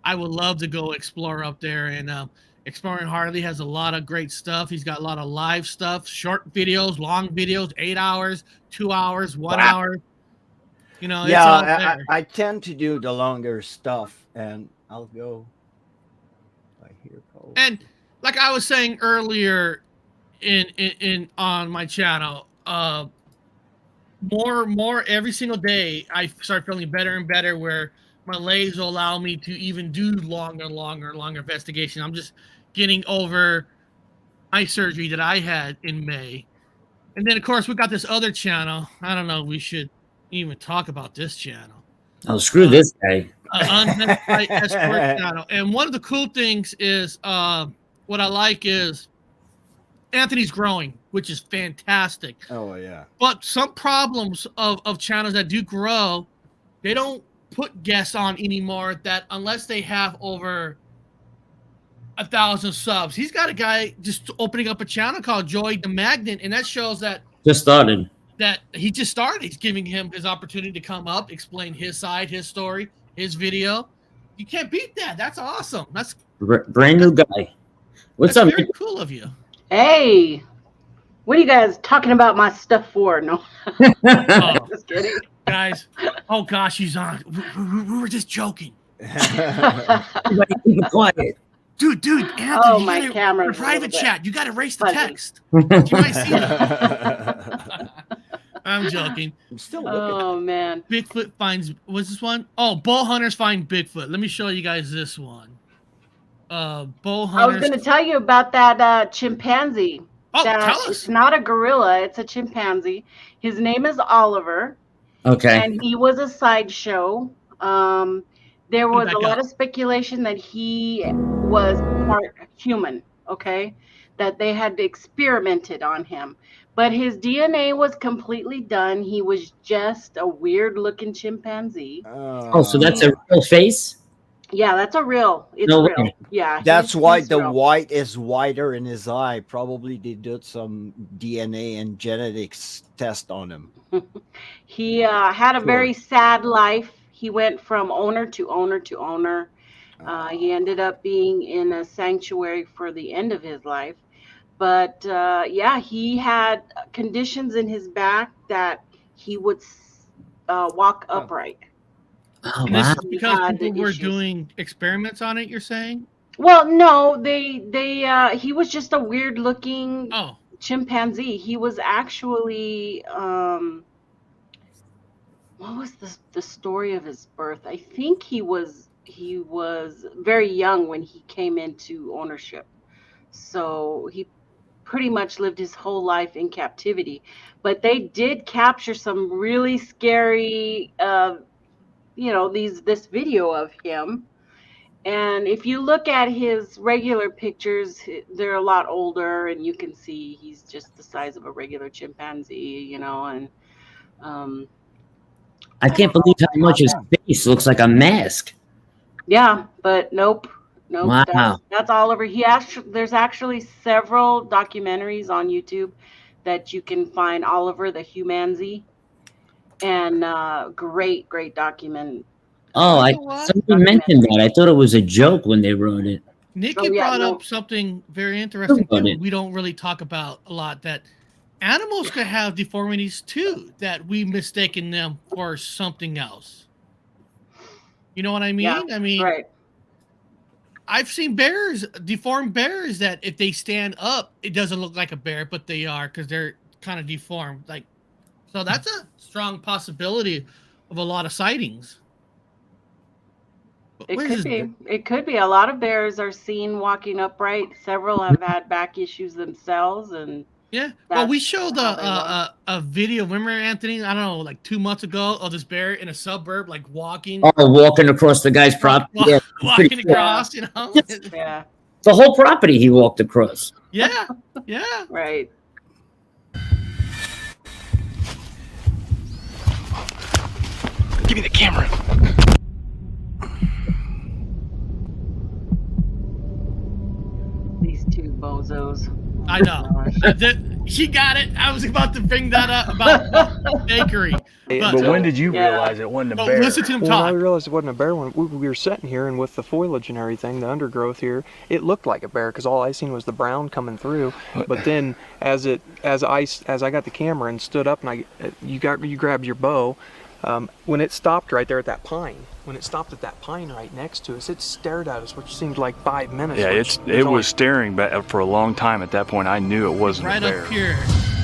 I would love to go explore up there. And Exploring Harley has a lot of great stuff. He's got a lot of live stuff, short videos, long videos, 8 hours, 2 hours, 1 hour. You know, it's all there. I tend to do the longer stuff, and I'll go. I hear cold. And like I was saying earlier in on my channel, more every single day I start feeling better and better where my legs will allow me to even do longer investigation. I'm just getting over eye surgery that I had in May. And then of course we got this other channel. I don't know if we should even talk about this channel. Oh, screw this guy. Unidentified escort channel. And one of the cool things is what I like is Anthony's growing, which is fantastic. Oh yeah. But some problems of channels that do grow, they don't put guests on anymore that unless they have over 1,000 subs. He's got a guy just opening up a channel called Joy the Magnet, and that shows that Just started. he just started. He's giving him his opportunity to come up, explain his side, his story, his video. You can't beat that. That's awesome. That's Brand new guy. What's that's up? very cool of you. Hey, what are you guys talking about my stuff for? No, Oh, just kidding. guys. Oh gosh, he's on. We were just joking. Everybody keep it quiet. Dude, Anthony, Oh, you my gotta- camera's a private little bit chat. You got to erase the fuzzy. text. You might see it. I'm joking. I'm still looking. Oh man. Bigfoot finds. What's this one? Oh, bow hunters find Bigfoot. Let me show you guys this one. Bow I was hunters. going to tell you about that chimpanzee. Oh, That tell It's us. not a gorilla, it's a chimpanzee. His name is Oliver, Okay. and he was a sideshow. There was back a lot up. of speculation that he was part human, okay? That they had experimented on him. But his DNA was completely done. He was just a weird looking chimpanzee. Oh, so that's a real face? Yeah, that's a real. It's No real. way. Yeah. That's he's- why he's the real. white is wider in his eye. Probably they did some DNA and genetics test on him. He had a Sure. very sad life. He went from owner to owner to owner. He ended up being in a sanctuary for the end of his life. But yeah, he had conditions in his back that he would walk upright. Oh, And this wow. is because Had people were issues. doing experiments on it. You're saying? Well, no, he was just a weird looking Oh, chimpanzee. He was actually what was the story of his birth? I think he was very young when he came into ownership. So he pretty much lived his whole life in captivity. But they did capture some really scary this video of him. And if you look at his regular pictures, they're a lot older, and you can see he's just the size of a regular chimpanzee, and I can't believe how much his face looks like a mask. yeah, but nope. Wow. That's Oliver. There's actually several documentaries on YouTube that you can find Oliver the Humanzee, and great document. Oh, You know what? somebody mentioned that. I thought it was a joke when they wrote it. Nikki Oh, yeah, brought no. up something very interesting about too. it. We don't really talk about a lot, that animals could have deformities too, that we mistaken them for something else. You know what I mean? Yeah, I mean, Right. I've seen deformed bears, that if they stand up, it doesn't look like a bear, but they are, because they're kind of deformed. So that's a strong possibility of a lot of sightings. But It where could is be. It could be. A lot of bears are seen walking upright. Several have had back issues themselves, and Yeah. Well, we That's showed how they walk. a video. Remember, Anthony? I don't know, like 2 months ago, of this bear in a suburb, like walking, Oh, walking across the guy's property. Yeah, walking pretty- across. You know. yeah, the whole property he walked across. Yeah. right. Give me the camera. These two bozos. I know. She got it. I was about to bring that up about bakery. But when did you Yeah. realize it wasn't a But bear? listen to him Well, when I talk. realized it wasn't a bear, when we were sitting here and with the foliage and everything, the undergrowth here, it looked like a bear because all I seen was the brown coming through. But then as I got the camera and stood up and you grabbed your bow, when it stopped right there at that pine, right next to us, it stared at us, which seemed like 5 minutes. Yeah, which it only- was staring back for a long time. At that point, I knew it wasn't Right a bear. up here.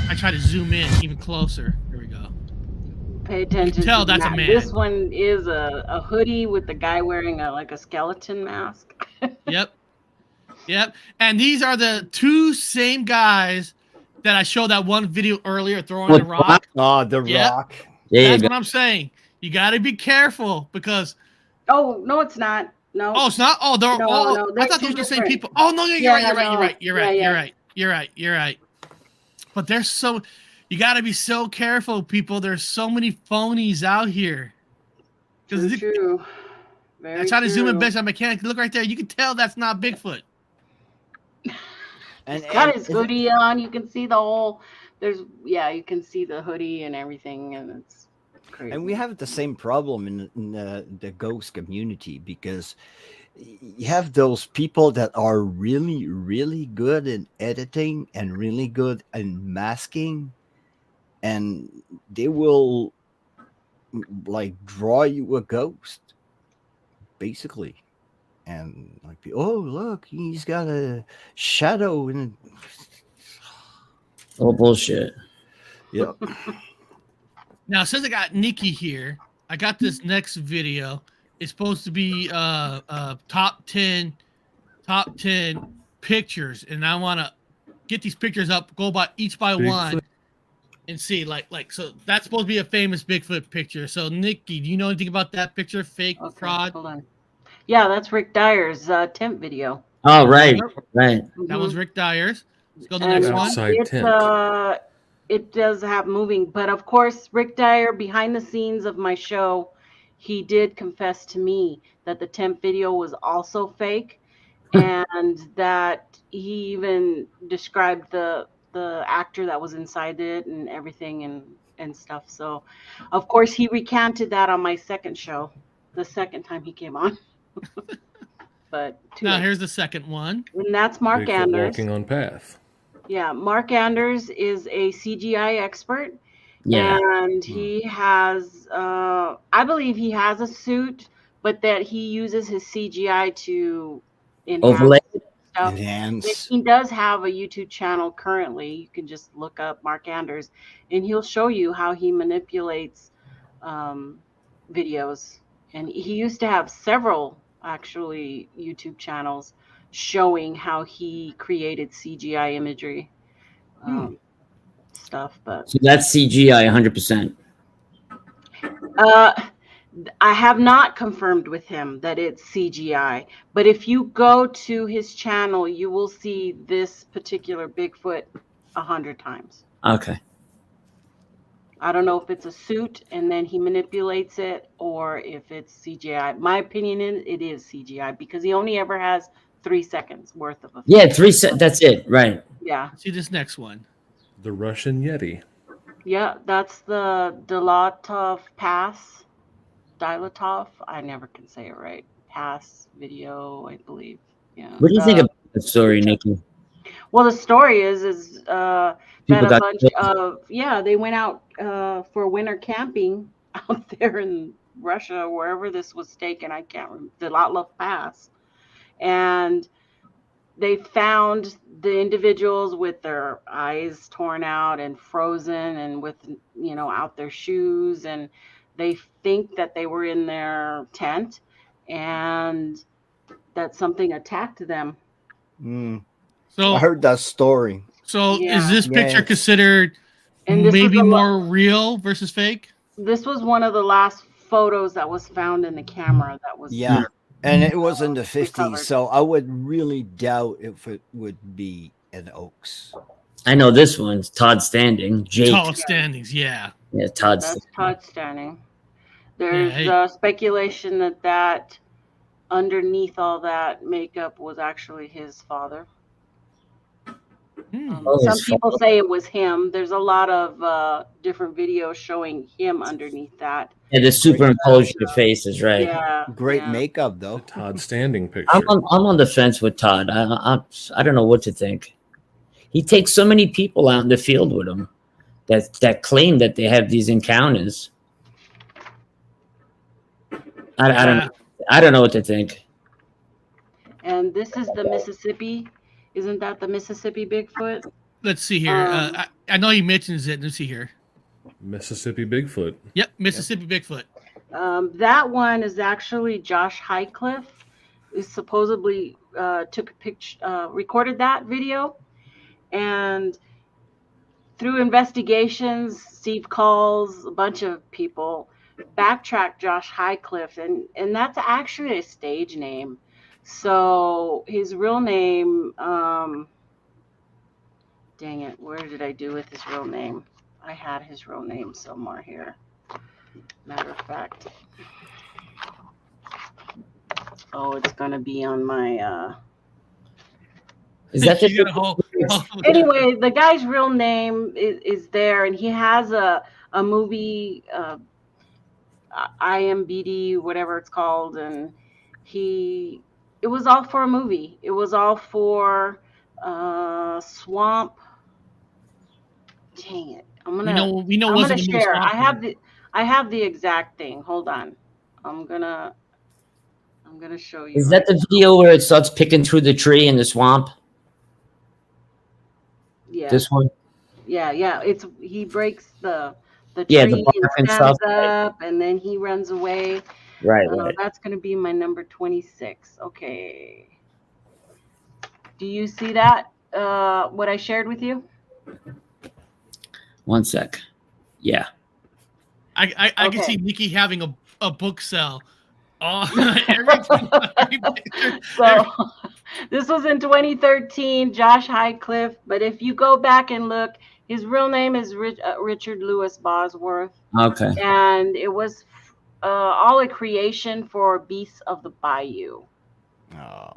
I try to zoom in even closer. Here we go. Pay attention. tell to that's a that. man. This one is a hoodie with the guy wearing a skeleton mask. Yep. And these are the two same guys that I showed that one video earlier throwing What, the rock. Oh, the Yeah. rock. There you That's go. what I'm saying. You got to be careful because Oh no, it's not. No. it's not. Oh, they're No, all. no, I they're thought those two were the same different. people. Oh no, you're Yeah, right. You're right. no. You're right. You're right. Yeah, You're yeah. right. You're right. You're right. But there's so. You got to be so careful, people. There's so many phonies out here. True. Very I try to zoom in true. best I can. Look right there. You can tell that's not Bigfoot. He's got his is it- hoodie on. You can see the whole. You can see the hoodie and everything, and it's crazy. and we have the same problem in the ghost community, because you have those people that are really, really good in editing and really good in masking, and they will like draw you a ghost, basically. And like, oh, look, he's got a shadow in it. Oh, bullshit. Yep. Now, since I got Nikki here, I got this next video. It's supposed to be top 10 pictures, and I want to get these pictures up, go by each by one, and see like so that's supposed to be a famous Bigfoot picture. So Nikki, do you know anything about that picture? Fake, fraud? Hold on. Yeah, that's Rick Dyer's tent video. Oh, right. That was Rick Dyer's. Let's go to the next one. It does have moving, but of course, Rick Dyer, behind the scenes of my show, he did confess to me that the tent video was also fake, and that he even described the actor that was inside it and everything and stuff. So, of course, he recanted that on my second show, the second time he came on. But now here's the second one, and that's Mark Bigfoot Anders. walking on path. Yeah, Mark Anders is a CGI expert. Yeah. And he has, I believe he has a suit, but that he uses his CGI to Overlay. stuff. Enhance. He does have a YouTube channel currently. You can just look up Mark Anders, and he'll show you how he manipulates videos. And he used to have several, actually, YouTube channels showing how he created CGI imagery stuff. But So that's CGI 100%. I have not confirmed with him that it's CGI, but if you go to his channel, you will see this particular Bigfoot 100 times. Okay. I don't know if it's a suit and then he manipulates it, or if it's CGI. My opinion is it is CGI, because he only ever has 3 seconds worth of a Yeah, that's it, right. Yeah. See this next one. The Russian Yeti. Yeah, that's the Dilatov Pass. Dilatov, I never can say it right. Pass video, I believe. Yeah. What do you think about the story, Nikki? Well, the story is that People a got bunch of they went out for winter camping out there in Russia, wherever this was taken. I can't remember, the Dilatov Pass, and they found the individuals with their eyes torn out and frozen, and with out their shoes, and they think that they were in their tent, and that something attacked them. So I heard that story. So Yeah. is this picture considered And this maybe was a more real versus fake? This was one of the last photos that was found in the camera that was Yeah. And it was in the 50s, recovered. so I would really doubt if it would be an Oaks. I know this one's Todd Standing. Jake. Tall standings, yeah. Yeah, Todd. That's Todd Standing. There's hey. speculation that underneath all that makeup was actually his father. Oh, Some his people father. say it was him. There's a lot of different videos showing him underneath that. Yeah, the superimpose your faces, right? Yeah. Great makeup, though. Todd Standing picture. I'm on the fence with Todd. I don't know what to think. He takes so many people out in the field with him that claim that they have these encounters. I don't know what to think. And this is the Mississippi. Isn't that the Mississippi Bigfoot? Let's see here. I know he mentions it. Let's see here. Mississippi Bigfoot. Yep, Mississippi Bigfoot. That one is actually Josh Highcliffe, who supposedly took a picture, recorded that video, and through investigations, Steve Calls, a bunch of people backtracked Josh Highcliffe, and that's actually a stage name. So his real name, dang it, where did I do with his real name? I had his real name somewhere here. Matter of fact. Oh, it's going to be on my Is that You the got a whole- Anyway, the guy's real name is there, and he has a movie, IMBD, whatever it's called, and it was all for a movie. It was all for Swamp. Dang it! we know I'm wasn't gonna the movie share. Swamp Thing. I have the exact thing. Hold on. I'm gonna show you. Is that the video where it starts picking through the tree in the swamp? Yeah. This one? Yeah. He breaks the tree Yeah, the bark and and stands stuff. up, and then he runs away. Right. That's gonna be my number 26. Okay. Do you see that? What I shared with you? One sec. Yeah. I Okay. can see Nikki having a book sell. Every picture. So this was in 2013, Josh Highcliffe. But if you go back and look, his real name is Richard Lewis Bosworth. Okay. And it was all a creation for Beasts of the Bayou. Oh.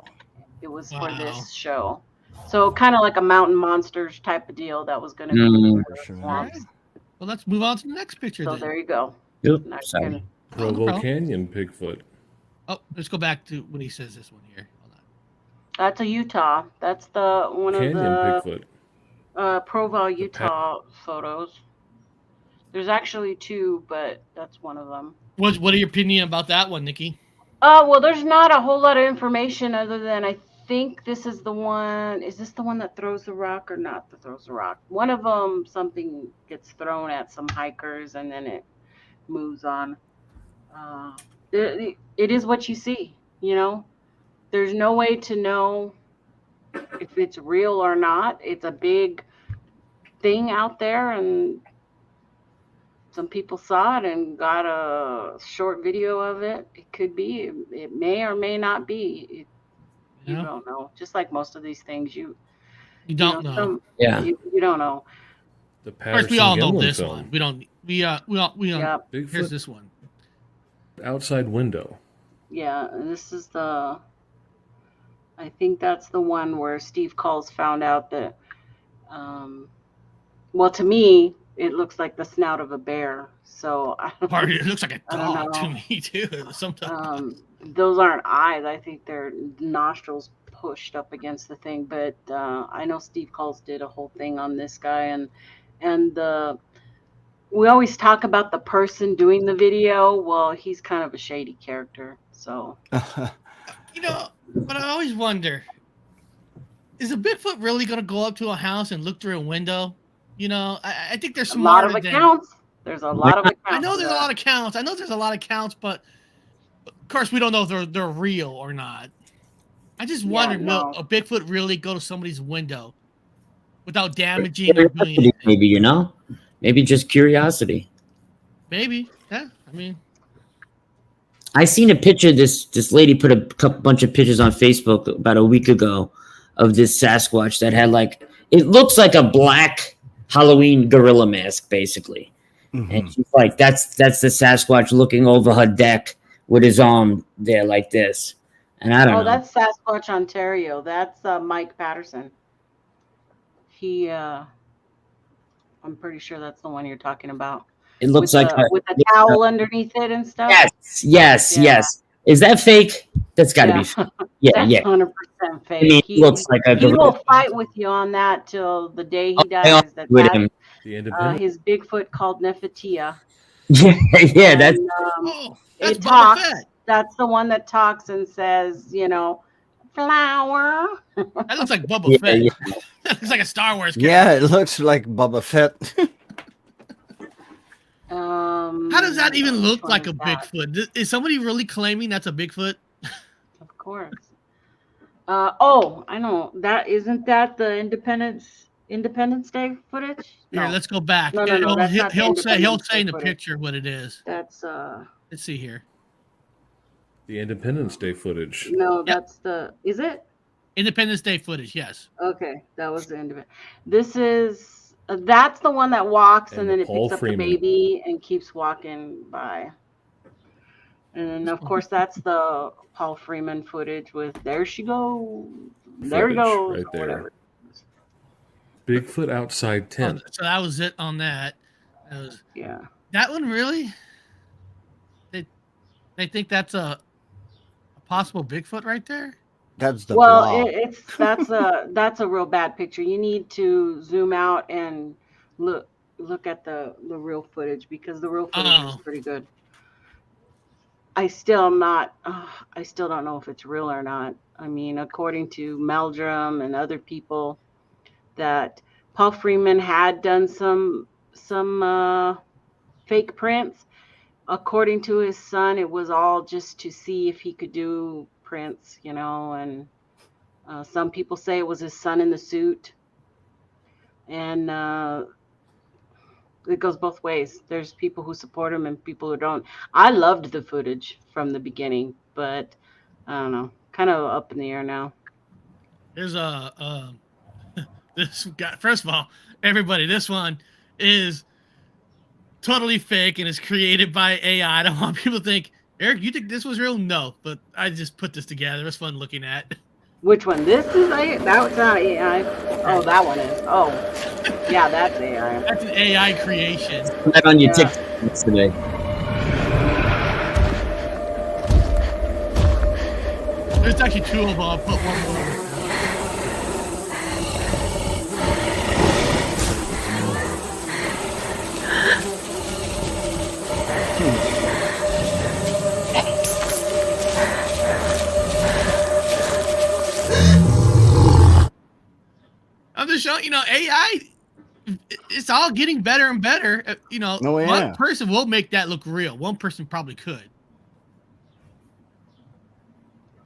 It was for this show. So kind of like a mountain monsters type of deal that was going to be All swamps. right. Well, let's move on to the next picture. So then. there you go. Yep. Now you Sorry. can- Provo Canyon Bigfoot. Oh, let's go back to when he says this one here. Hold on. That's a Utah. That's the one Canyon of Bigfoot. the Provo, Utah photos. There's actually two, but that's one of them. What are your opinion about that one, Nikki? Well, there's not a whole lot of information other than I think this is the one. Is this the one that throws the rock or not that throws the rock? One of them, something gets thrown at some hikers and then it moves on. It is what you see, you know. There's no way to know if it's real or not. It's a big thing out there, and some people saw it and got a short video of it. It could be. It may or may not be. You don't know. Just like most of these things, you don't know. You don't know. The Of course, we Patterson all know Gimlin this film. one. We don't. We don't. Yep. Here's Bigfoot this one. outside window. Yeah, and this is the. I think that's the one where Steve Culls found out that. Well, to me, it looks like the snout of a bear. So It looks like a I don't dog to know. me too. Sometimes. Those aren't eyes. I think they're nostrils pushed up against the thing. But I know Steve Culls did a whole thing on this guy, and we always talk about the person doing the video. Well, he's kind of a shady character. So But I always wonder: is a Bigfoot really going to go up to a house and look through a window? I think there's a lot of smarter than. accounts. There's a lot of accounts. I know there's for a that. lot of counts. I know there's a lot of counts, but of course we don't know if they're real or not. I just wonder, will a Bigfoot really go to somebody's window without damaging or doing anything? Maybe, maybe just curiosity. Maybe, yeah. I mean, I seen a picture. This lady put a bunch of pictures on Facebook about a week ago of this Sasquatch that had it looks like a black Halloween gorilla mask, basically. Mm-hmm. And she's like, that's the Sasquatch looking over her deck with his arm there like this. And I don't know. Oh, that's Sasquatch, Ontario. That's Mike Patterson. He, I'm pretty sure that's the one you're talking about. It looks with like with the towel underneath it and stuff. Yes. Is that fake? That's got to be fake. Yeah, That's 100% fake. I mean, it looks like a he will gorilla. fight with you on that till the day he I dies. agree with him. His Bigfoot called Nefertia. Yeah, that's. It talks. That's the one that talks and says, flower. That looks like Boba Fett. yeah. That looks like a Star Wars character. Yeah, it looks like Boba Fett. How does that even look like a Bigfoot? Is somebody really claiming that's a Bigfoot? Of course. I know. Isn't that the Independence Day footage? Here, let's go back. No, that's not the He'll say Independence in Day the footage. picture what it is. That's Let's see here. The Independence Day footage. No, that's the. Is it? Independence Day footage, yes. Okay, that was the Independence. This is. That's the one that walks and then it Paul picks Freeman. up the baby and keeps walking by. And then, of course, that's the Paul Freeman footage with "There she goes," There he footage goes. right or there. whatever. Bigfoot outside Oh, tent. so that was it on that. Yeah. That one really? They think that's a possible Bigfoot right there? That's the Well, blob. that's a real bad picture. You need to zoom out and look at the real footage, because the real footage is pretty good. I still don't know if it's real or not. I mean, according to Meldrum and other people, that Paul Freeman had done some fake prints. According to his son, it was all just to see if he could do prints, and some people say it was his son in the suit. And it goes both ways. There's people who support him and people who don't. I loved the footage from the beginning, but I don't know, kind of up in the air now. There's this guy. First of all, everybody, this one is totally fake and is created by AI. I don't want people to think, Eric, you think this was real? No, but I just put this together. It was fun looking at. Which one? This is AI? That's not AI. Oh, that one is. Oh, yeah, that's AI. That's an AI creation. That on your TikTok today. There's actually two of them. I'll put one more. I'm just showing, AI, it's all getting better and better. Oh, yeah. One person will make that look real. One person probably could.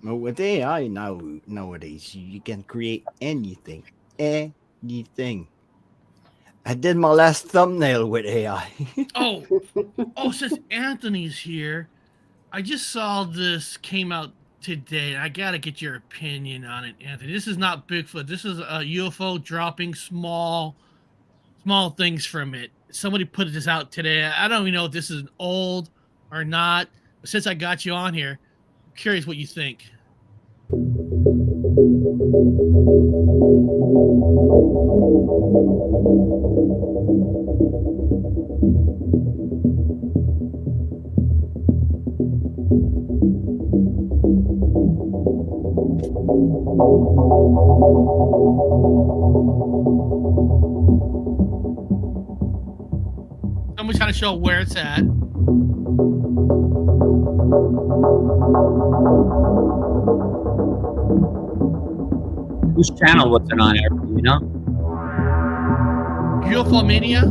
Well, with AI nowadays, you can create anything. Anything. I did my last thumbnail with AI. Since Anthony's here, I just saw this came out today, and I gotta get your opinion on it, Anthony. This is not Bigfoot. This is a UFO dropping small things from it. Somebody put this out today. I don't even know if this is old or not, but since I got you on here, I'm curious what you think. Someone's trying to show where it's at. Whose channel was it on, Eric? You know? UFO Mania?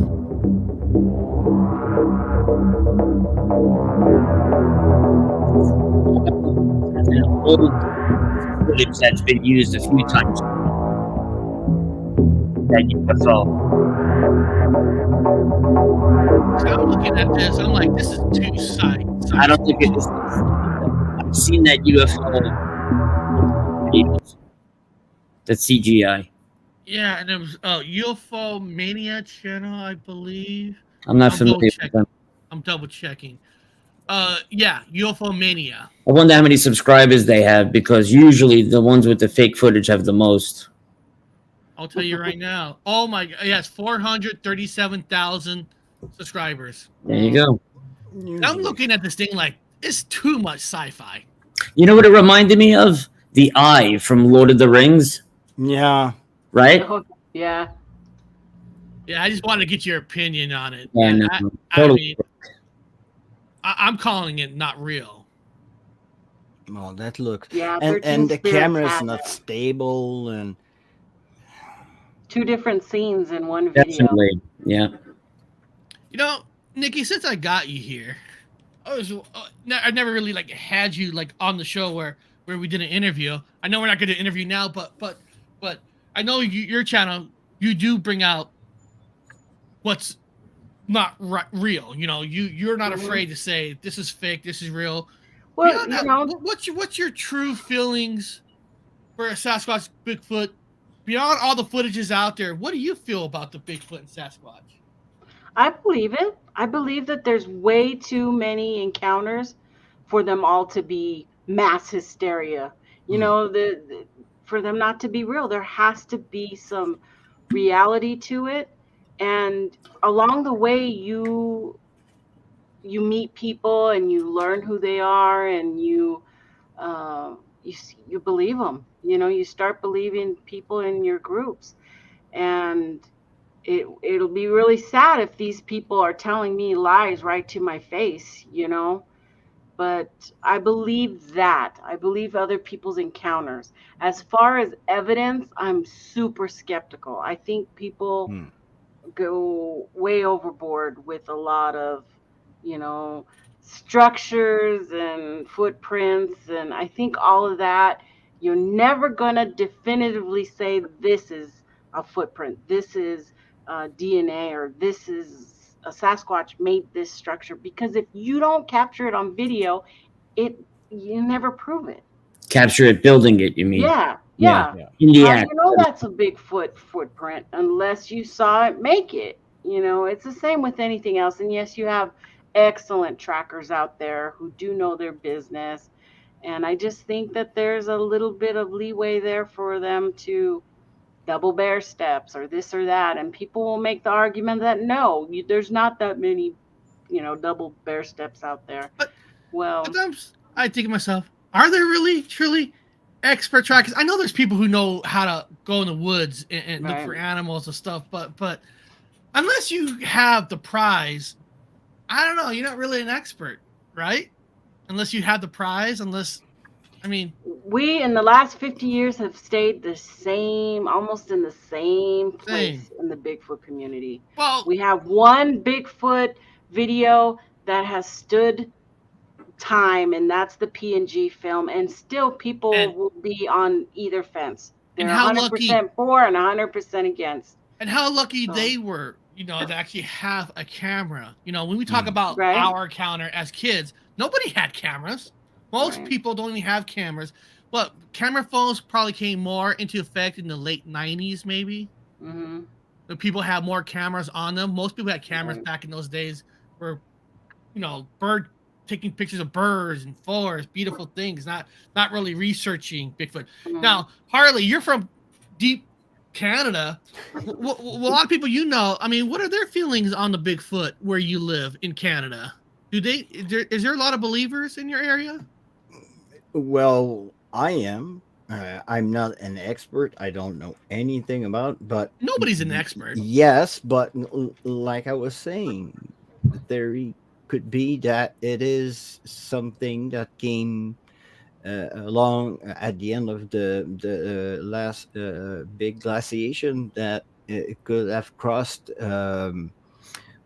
An old footage that's been used a few times. That UFO. I'm looking at this. I'm like, this is too sight. I don't think it is. I've seen that UFO videos. That's CGI. Yeah, and it was UFO Mania channel, I believe. I'm not familiar with them. I'm double checking. Yeah, UFO Mania. I wonder how many subscribers they have, because usually the ones with the fake footage have the most. I'll tell you right now. Oh my god, yes, 437,000 subscribers. There you go. I'm looking at this thing like it's too much sci-fi. You know what it reminded me of? The Eye from Lord of the Rings. Yeah. Right? Yeah. Yeah, I just wanted to get your opinion on it. Yeah, And no, totally. I'm calling it not real. Oh, that looks. Yeah, and the 13 spirits camera's had not it. stable, and Two different scenes in one video. Definitely. Yeah. Nikki, since I got you here, I never really had you on the show where we did an interview. I know we're not going to interview now, but I know your channel, you do bring out what's not real. You're not afraid to say this is fake, this is real. Well, what's your true feelings for a Sasquatch, Bigfoot? Beyond all the footages out there, what do you feel about the Bigfoot and Sasquatch? I believe it. I believe that there's way too many encounters for them all to be mass hysteria. for them not to be real. There has to be some reality to it, and along the way you meet people and you learn who they are, and you believe them. You start believing people in your groups, and it'll be really sad if these people are telling me lies right to my face. But I believe that. I believe other people's encounters. As far as evidence, I'm super skeptical. I think people go way overboard with a lot of, you know, structures and footprints. And I think all of that, you're never going to definitively say this is a footprint, this is DNA, or this is a Sasquatch made this structure. Because if you don't capture it on video, you never prove it. Capture it building it, you mean? Yeah. In the How act. do you know that's a Bigfoot footprint unless you saw it make it? It's the same with anything else. And yes, you have excellent trackers out there who do know their business. And I just think that there's a little bit of leeway there for them to double bear steps or this or that. And people will make the argument that no, there's not that many, double bear steps out there. But well, sometimes I think to myself, are there really, truly expert trackers? I know there's people who know how to go in the woods and look for animals and stuff, but unless you have the prize, I don't know, you're not really an expert, right? Unless you have the prize, we in the last 50 years have stayed the same, almost in the same place in the Bigfoot community. Well, we have one Bigfoot video that has stood time, and that's the P&G film, and still people will be on either fence. They're 100% for and 100% against. And how lucky they were, to actually have a camera. When we talk about our encounter as kids, nobody had cameras. Most people don't even have cameras. But camera phones probably came more into effect in the late 90s, maybe. Mm-hmm. The people have more cameras on them. Most people had cameras back in those days where, taking pictures of birds and forests, beautiful things, not really researching Bigfoot. Mm-hmm. Now, Harley, you're from deep Canada. A lot of people what are their feelings on the Bigfoot where you live in Canada? Is there a lot of believers in your area? Well, I am. I'm not an expert. I don't know anything about, but nobody's an expert. Yes, but like I was saying, the theory could be that it is something that came along at the end of the last big glaciation, that it could have crossed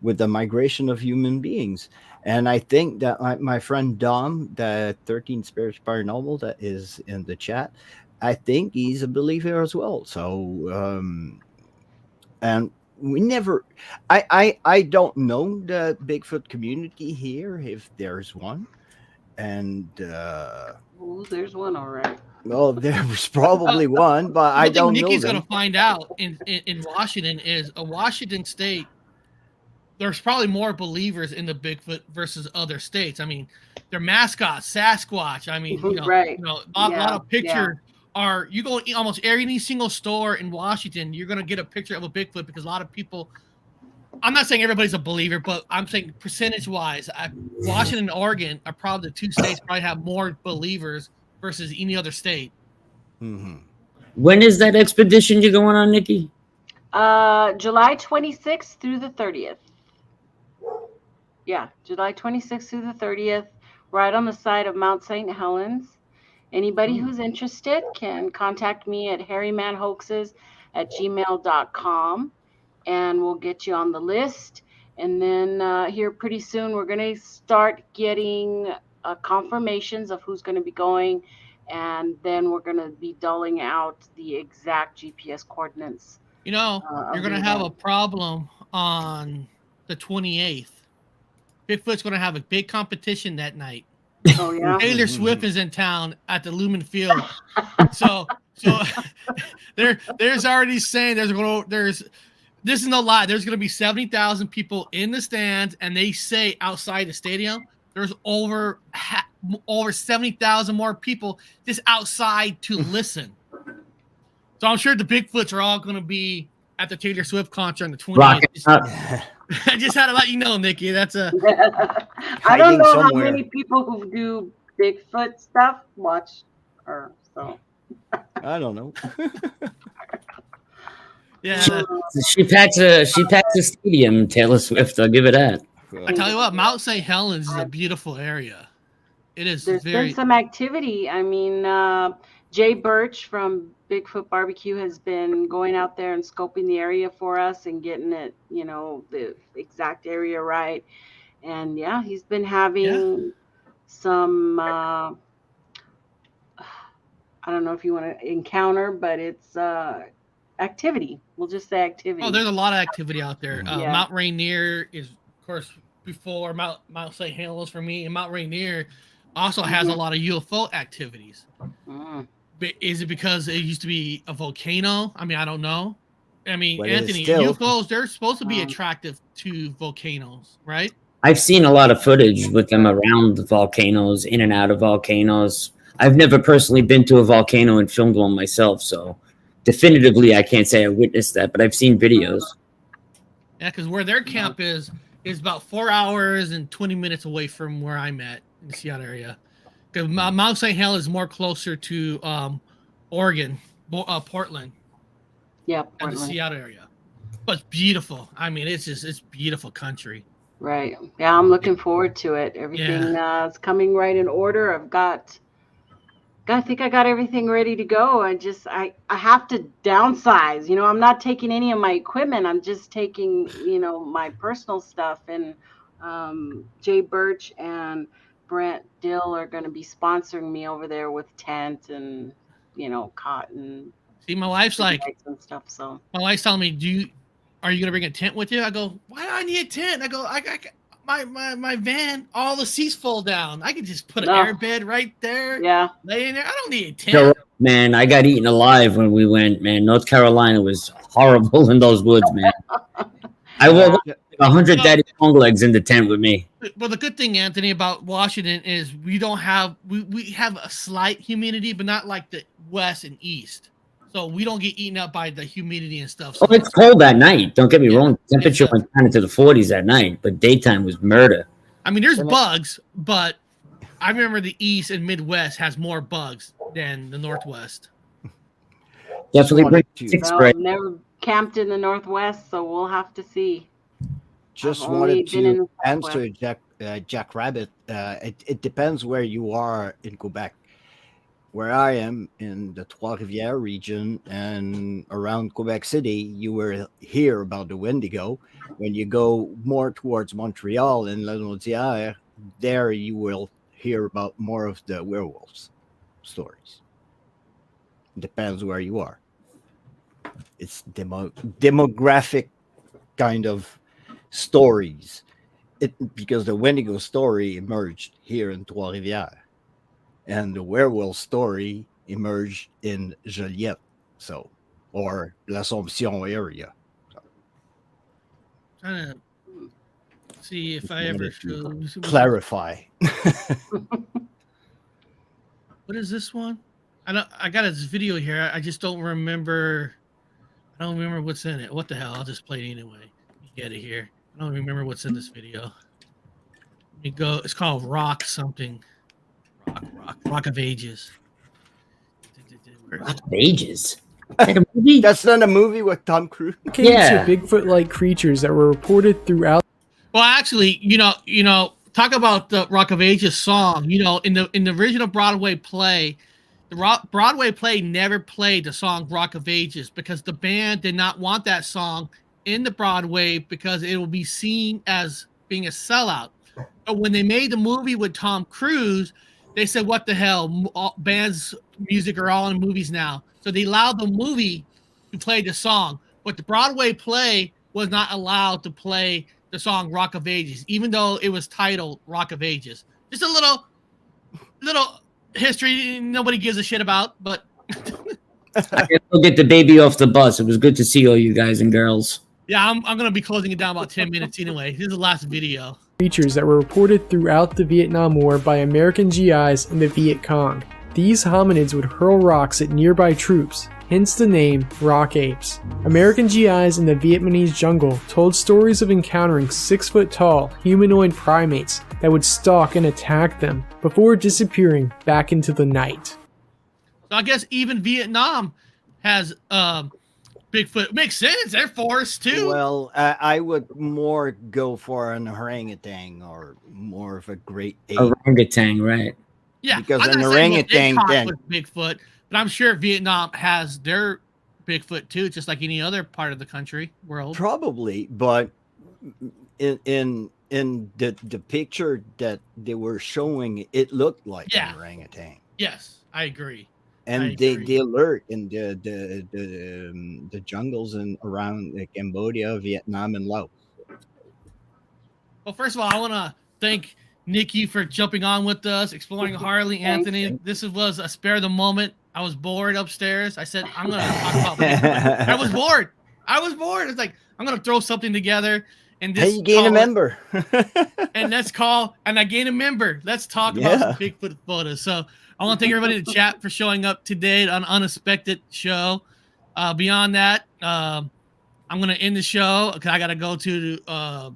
with the migration of human beings. And I think that my friend Dom, the 13 Spirits Paranormal, that is in the chat, I think he's a believer as well. So, and we never, I don't know the Bigfoot community here, if there's one. And, there's one, all right. Well, there was probably one, but I don't know. Nikki's going to find out in Washington is a Washington state. There's probably more believers in the Bigfoot versus other states. Their mascot, Sasquatch. A lot of pictures are, you go in almost every single store in Washington, you're going to get a picture of a Bigfoot, because a lot of people, I'm not saying everybody's a believer, but I'm saying percentage-wise, Washington and Oregon are probably the two states probably have more believers versus any other state. Mm-hmm. When is that expedition you're going on, Nikki? July 26th through the 30th. Yeah, July 26th through the 30th, right on the side of Mount St. Helens. Anybody who's interested can contact me at harrymanhoaxes@gmail.com, and we'll get you on the list. And then here pretty soon, we're going to start getting confirmations of who's going to be going. And then we're going to be doling out the exact GPS coordinates. You're going to have a problem on the 28th. Bigfoot's going to have a big competition that night. Oh, yeah? Taylor Swift is in town at the Lumen Field. So there's already saying this is no lie. There's going to be 70,000 people in the stands, and they say outside the stadium, there's over 70,000 more people just outside to listen. So I'm sure the Bigfoots are all going to be at the Taylor Swift concert on the 20th. Rocking up. I just had to let you know, Nikki. That's a. I don't know somewhere. how many people who do Bigfoot stuff watch her. So I don't know. Yeah. She packs a stadium, Taylor Swift. I'll give it that. I tell you what, Mount St. Helens is a beautiful area. It is. There's been some activity. I mean, Jay Birch from Bigfoot Barbecue has been going out there and scoping the area for us and getting it, the exact area right. And yeah, he's been having some, I don't know if you want to encounter, but it's activity. We'll just say activity. Oh, there's a lot of activity out there. Mount Rainier is, of course, before Mount St. Helens for me, and Mount Rainier also has a lot of UFO activities. But is it because it used to be a volcano? I mean, I don't know. I mean, But Anthony, still- UFOs, they're supposed to be attractive to volcanoes, right? I've seen a lot of footage with them around the volcanoes, in and out of volcanoes. I've never personally been to a volcano and filmed one myself, so definitively I can't say I witnessed that, but I've seen videos. Yeah, because where their camp is about 4 hours and 20 minutes away from where I'm at in the Seattle area. Because Mount St. Helens is more closer to Oregon, Portland. Yeah, And the Portland. Seattle area. But it's beautiful. I mean, it's beautiful country. Right. Yeah, I'm looking forward to it. Everything is coming right in order. I think I got everything ready to go. I have to downsize. I'm not taking any of my equipment. I'm just taking, my personal stuff. And Jay Birch and Brent Dill are going to be sponsoring me over there with tent and, cotton. See, my wife's like, and stuff. So my wife's telling me, are you gonna bring a tent with you? I go, why do I need a tent? I go, my van, all the seats fold down. I can just put an air bed right there. Yeah. Lay in there. I don't need a tent. So, man, I got eaten alive when we went, man. North Carolina was horrible in those woods, man. I woke up 100 daddy long legs in the tent with me. Well, the good thing, Anthony, about Washington is we have a slight humidity, but not like the west and east. So we don't get eaten up by the humidity and stuff. So Oh, it's cold at night. Don't get me wrong. Temperature went kind of to the 40s at night, but daytime was murder. I mean, there's bugs, but I remember the East and Midwest has more bugs than the Northwest. Definitely bring six spray. I've never camped in the Northwest, so we'll have to see. Just I've only wanted been in to the answer Jack Rabbit. It depends where you are in Quebec. Where I am in the Trois-Rivières region and around Quebec City, you will hear about the Wendigo. When you go more towards Montreal and La Naudière, there you will hear about more of the werewolves stories. Depends where you are. It's demographic kind of stories. Because the Wendigo story emerged here in Trois-Rivières. And the werewolf story emerged in Joliette, or l'Assomption area. Trying to see if I ever show. Clarify. What is this one? I got this video here. I just don't remember. I don't remember what's in it. What the hell? I'll just play it anyway. You get it here. I don't remember what's in this video. Let me go. It's called Rock something. Rock of Ages. Rock of Ages? Like a movie? That's not a movie with Tom Cruise. Yeah. Bigfoot-like creatures that were reported throughout. Well, actually, talk about the Rock of Ages song. In the original Broadway play, Broadway play never played the song Rock of Ages because the band did not want that song in the Broadway because it will be seen as being a sellout. But when they made the movie with Tom Cruise, they said, what the hell? All bands' music are all in movies now. So they allowed the movie to play the song. But the Broadway play was not allowed to play the song Rock of Ages, even though it was titled Rock of Ages. Just a little history nobody gives a shit about, but... I gotta go get the baby off the bus. It was good to see all you guys and girls. Yeah, I'm going to be closing it down about 10 minutes anyway. This is the last video. Creatures that were reported throughout the Vietnam War by American GIs and the Viet Cong. these hominids would hurl rocks at nearby troops, hence the name rock apes. American GIs in the Vietnamese jungle told stories of encountering 6-foot-tall humanoid primates that would stalk and attack them before disappearing back into the night. So I guess even Vietnam has Bigfoot. Makes sense. They're forests too. Well, I would more go for an orangutan or more of a great ape. Orangutan, right? Yeah, because I'm an not saying what they orangutan caught then was Bigfoot, but I'm sure Vietnam has their Bigfoot too, just like any other part of the country world. probably, but in the picture that they were showing, it looked like Yeah. an orangutan. Yes, I agree. And they alert in the jungles and around Cambodia, Vietnam, and Laos. Well, first of all, I want to thank Nikki for jumping on with us, exploring Harley. Anthony, this was a spare the moment. I was bored upstairs. I said, I'm going to talk about Bigfoot. I was bored. It's like, I'm going to throw something together. And this Hey, you gain a member. and I gained a member. Let's talk about some Bigfoot photos. So I want to thank everybody in the chat for showing up today on Unexpected Show. Beyond that, I'm going to end the show because I got to go to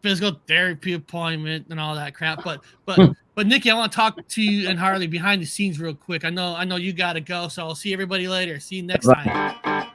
physical therapy appointment and all that crap. But Nikki, I want to talk to you and Harley behind the scenes real quick. I know you got to go, so I'll see everybody later. See you next time.